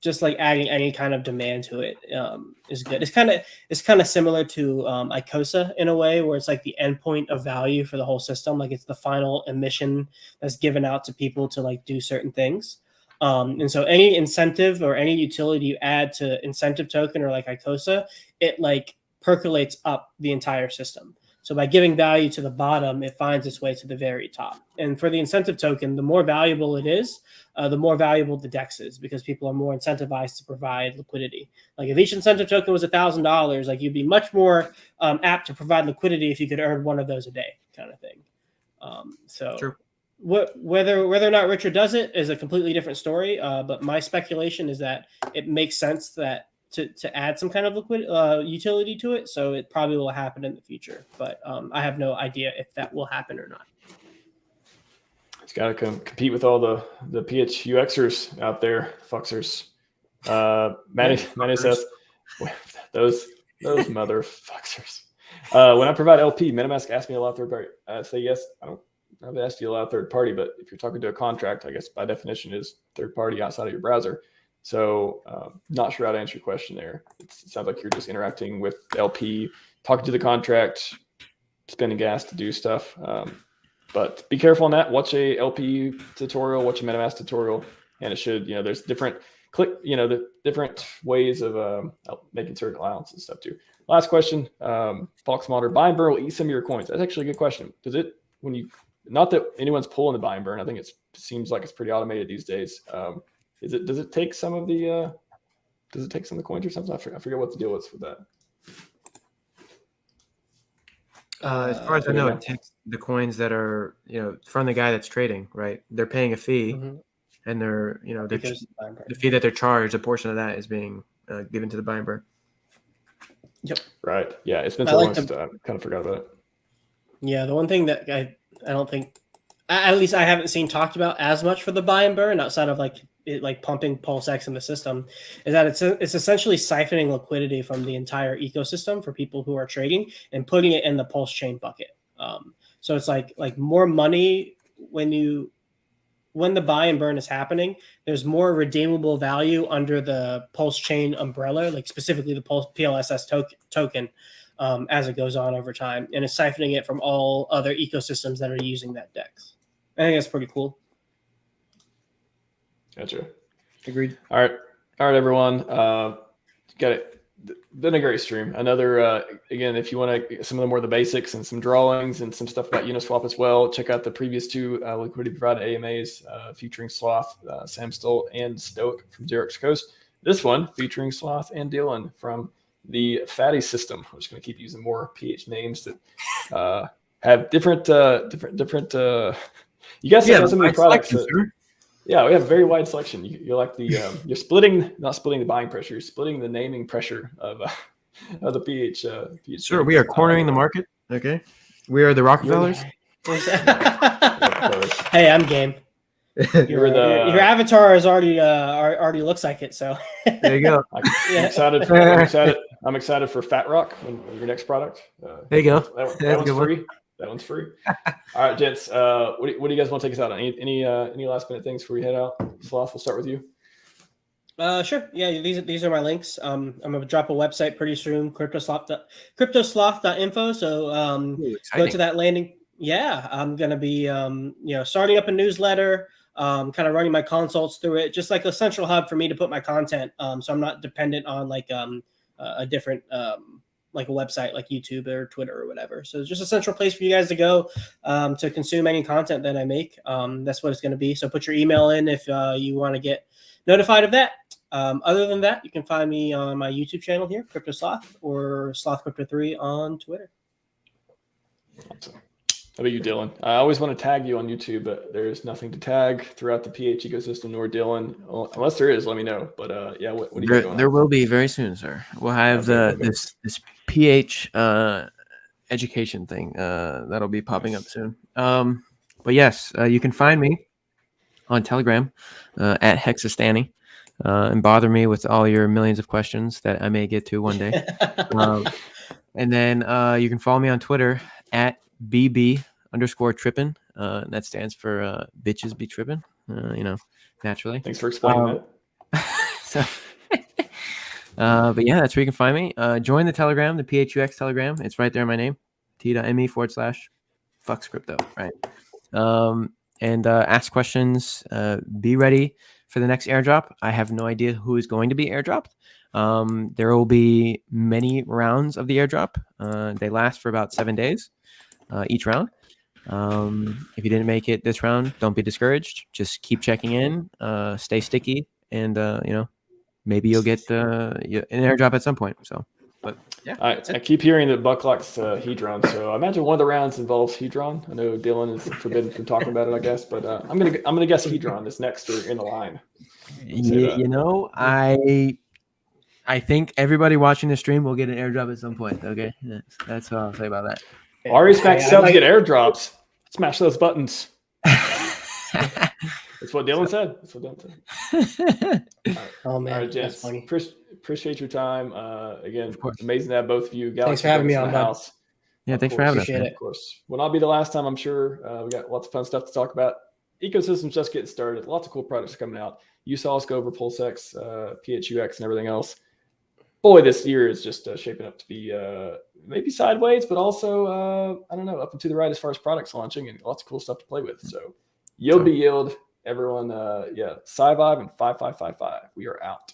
Just like adding any kind of demand to it is good. It's kind of similar to ICOSA in a way, where it's like the endpoint of value for the whole system. Like it's the final emission that's given out to people to like do certain things. And so any incentive or any utility you add to incentive token or like ICOSA, it like percolates up the entire system. So by giving value to the bottom, it finds its way to the very top. And for the incentive token, the more valuable it is, the more valuable the DEX is, because people are more incentivized to provide liquidity. Like if each incentive token was $1,000, like you'd be much more apt to provide liquidity if you could earn one of those a day, kind of thing. True. Whether or not Richard does it is a completely different story. But my speculation is that it makes sense that to add some kind of liquid utility to it. So it probably will happen in the future, but I have no idea if that will happen or not. It's got to compete with all the PHUXers out there, fuxers. Manny says, those motherfuckers. When I provide LP, MetaMask asks me a lot of third party. I say yes. I've asked you a lot of third party, but if you're talking to a contract, I guess by definition is third party outside of your browser. So not sure how to answer your question there. It sounds like you're just interacting with LP, talking to the contract, spending gas to do stuff. But be careful on that. Watch a LP tutorial, watch a MetaMask tutorial, and it should, there's different the different ways of making certain allowances and stuff too. Last question, Fox Monitor, buy and burn will eat some of your coins. That's actually a good question. Does it, not that anyone's pulling the buy and burn, I think it seems like it's pretty automated these days. Does it take some of the coins or something? I forget what the deal is with that. As far as I know, it takes the coins that are, from the guy that's trading, right? They're paying a fee, and they're, the fee that they're charged, a portion of that is being given to the buy and burn. Yep. Right. Yeah. It's been so long since I kind of forgot about it. Yeah. The one thing that I don't think, at least I haven't seen talked about as much for the buy and burn outside of like pumping PulseX in the system, is that it's essentially siphoning liquidity from the entire ecosystem for people who are trading and putting it in the PulseChain bucket. So it's like more money when the buy and burn is happening. There's more redeemable value under the PulseChain umbrella, like specifically the PLSS token, as it goes on over time, and it's siphoning it from all other ecosystems that are using that DEX. I think that's pretty cool. Gotcha. Agreed. All right, everyone. Got it. Been a great stream. Another again, if you want to some of the more of the basics and some drawings and some stuff about Uniswap as well, check out the previous two Liquidity Providing AMAs featuring Sloth, Sam Stolt, and Stoic from Xerox Coast. This one featuring Sloth and Dylan from the Fatty system. I'm just going to keep using more PH names that have different. You guys have some of the products. Yeah, we have a very wide selection. You're like you're not splitting the buying pressure. You're splitting the naming pressure of the PH. Sure, we are cornering the market. Okay, we are the Rockefellers. Hey, I'm game. Your avatar is already looks like it. So there you go. I'm excited for Fat Rock, your next product. There you go. That one's free. That one's free. All right, gents. What do you guys want to take us out on? Any last minute things before we head out? Sloth, we'll start with you. Sure. Yeah, these are my links. I'm gonna drop a website pretty soon, cryptosloth.info. So go to that landing. Yeah, I'm gonna be starting up a newsletter. Kind of running my consults through it, just like a central hub for me to put my content. So I'm not dependent on a different like a website like YouTube or Twitter or whatever. So it's just a central place for you guys to go to consume any content that I make. That's what it's going to be. So put your email in if you want to get notified of that. Other than that, you can find me on my YouTube channel here, Crypto Sloth, or Sloth Crypto 3 on Twitter. Awesome. How about you, Dylan? I always want to tag you on YouTube, but there's nothing to tag throughout the PH ecosystem, nor Dylan. Well, unless there is, let me know. But yeah, what do you got going on? There will be very soon, sir. We'll have this PH education thing that'll be popping up soon. But yes, you can find me on Telegram at Hexastani and bother me with all your millions of questions that I may get to one day. And then you can follow me on Twitter at BB_trippin. That stands for bitches be trippin', naturally. Thanks for explaining that. So, but yeah, that's where you can find me. Join the Telegram, the PHUX Telegram. It's right there in my name, t.me/PHUX crypto, right? And ask questions. Be ready for the next airdrop. I have no idea who is going to be airdropped. There will be many rounds of the airdrop. They last for about 7 days, each round. If you didn't make it this round, don't be discouraged. Just keep checking in, stay sticky, and maybe you'll get an airdrop at some point. So, but yeah, I keep hearing that Buck likes Hedron, so I imagine one of the rounds involves Hedron. I know Dylan is forbidden from talking about it, I guess, but I'm gonna guess Hedron is next or in the line. I think everybody watching the stream will get an airdrop at some point. Okay, that's what I'll say about that. RHMax subs get airdrops. Smash those buttons. That's what Dylan said. Right. Oh man, all right, that's gents. funny. Appreciate your time. Again, amazing to have both of you. Thanks for having me on, bud. Yeah, thanks for having us. Appreciate it. Of course, will not be the last time. I'm sure. We got lots of fun stuff to talk about. Ecosystem's just getting started. Lots of cool products coming out. You saw us go over PulseX, PHUX, and everything else. Boy, this year is just shaping up to be maybe sideways, but also I don't know, up and to the right as far as products launching and lots of cool stuff to play with. So yield be yield, everyone. Scivive and 5555. We are out.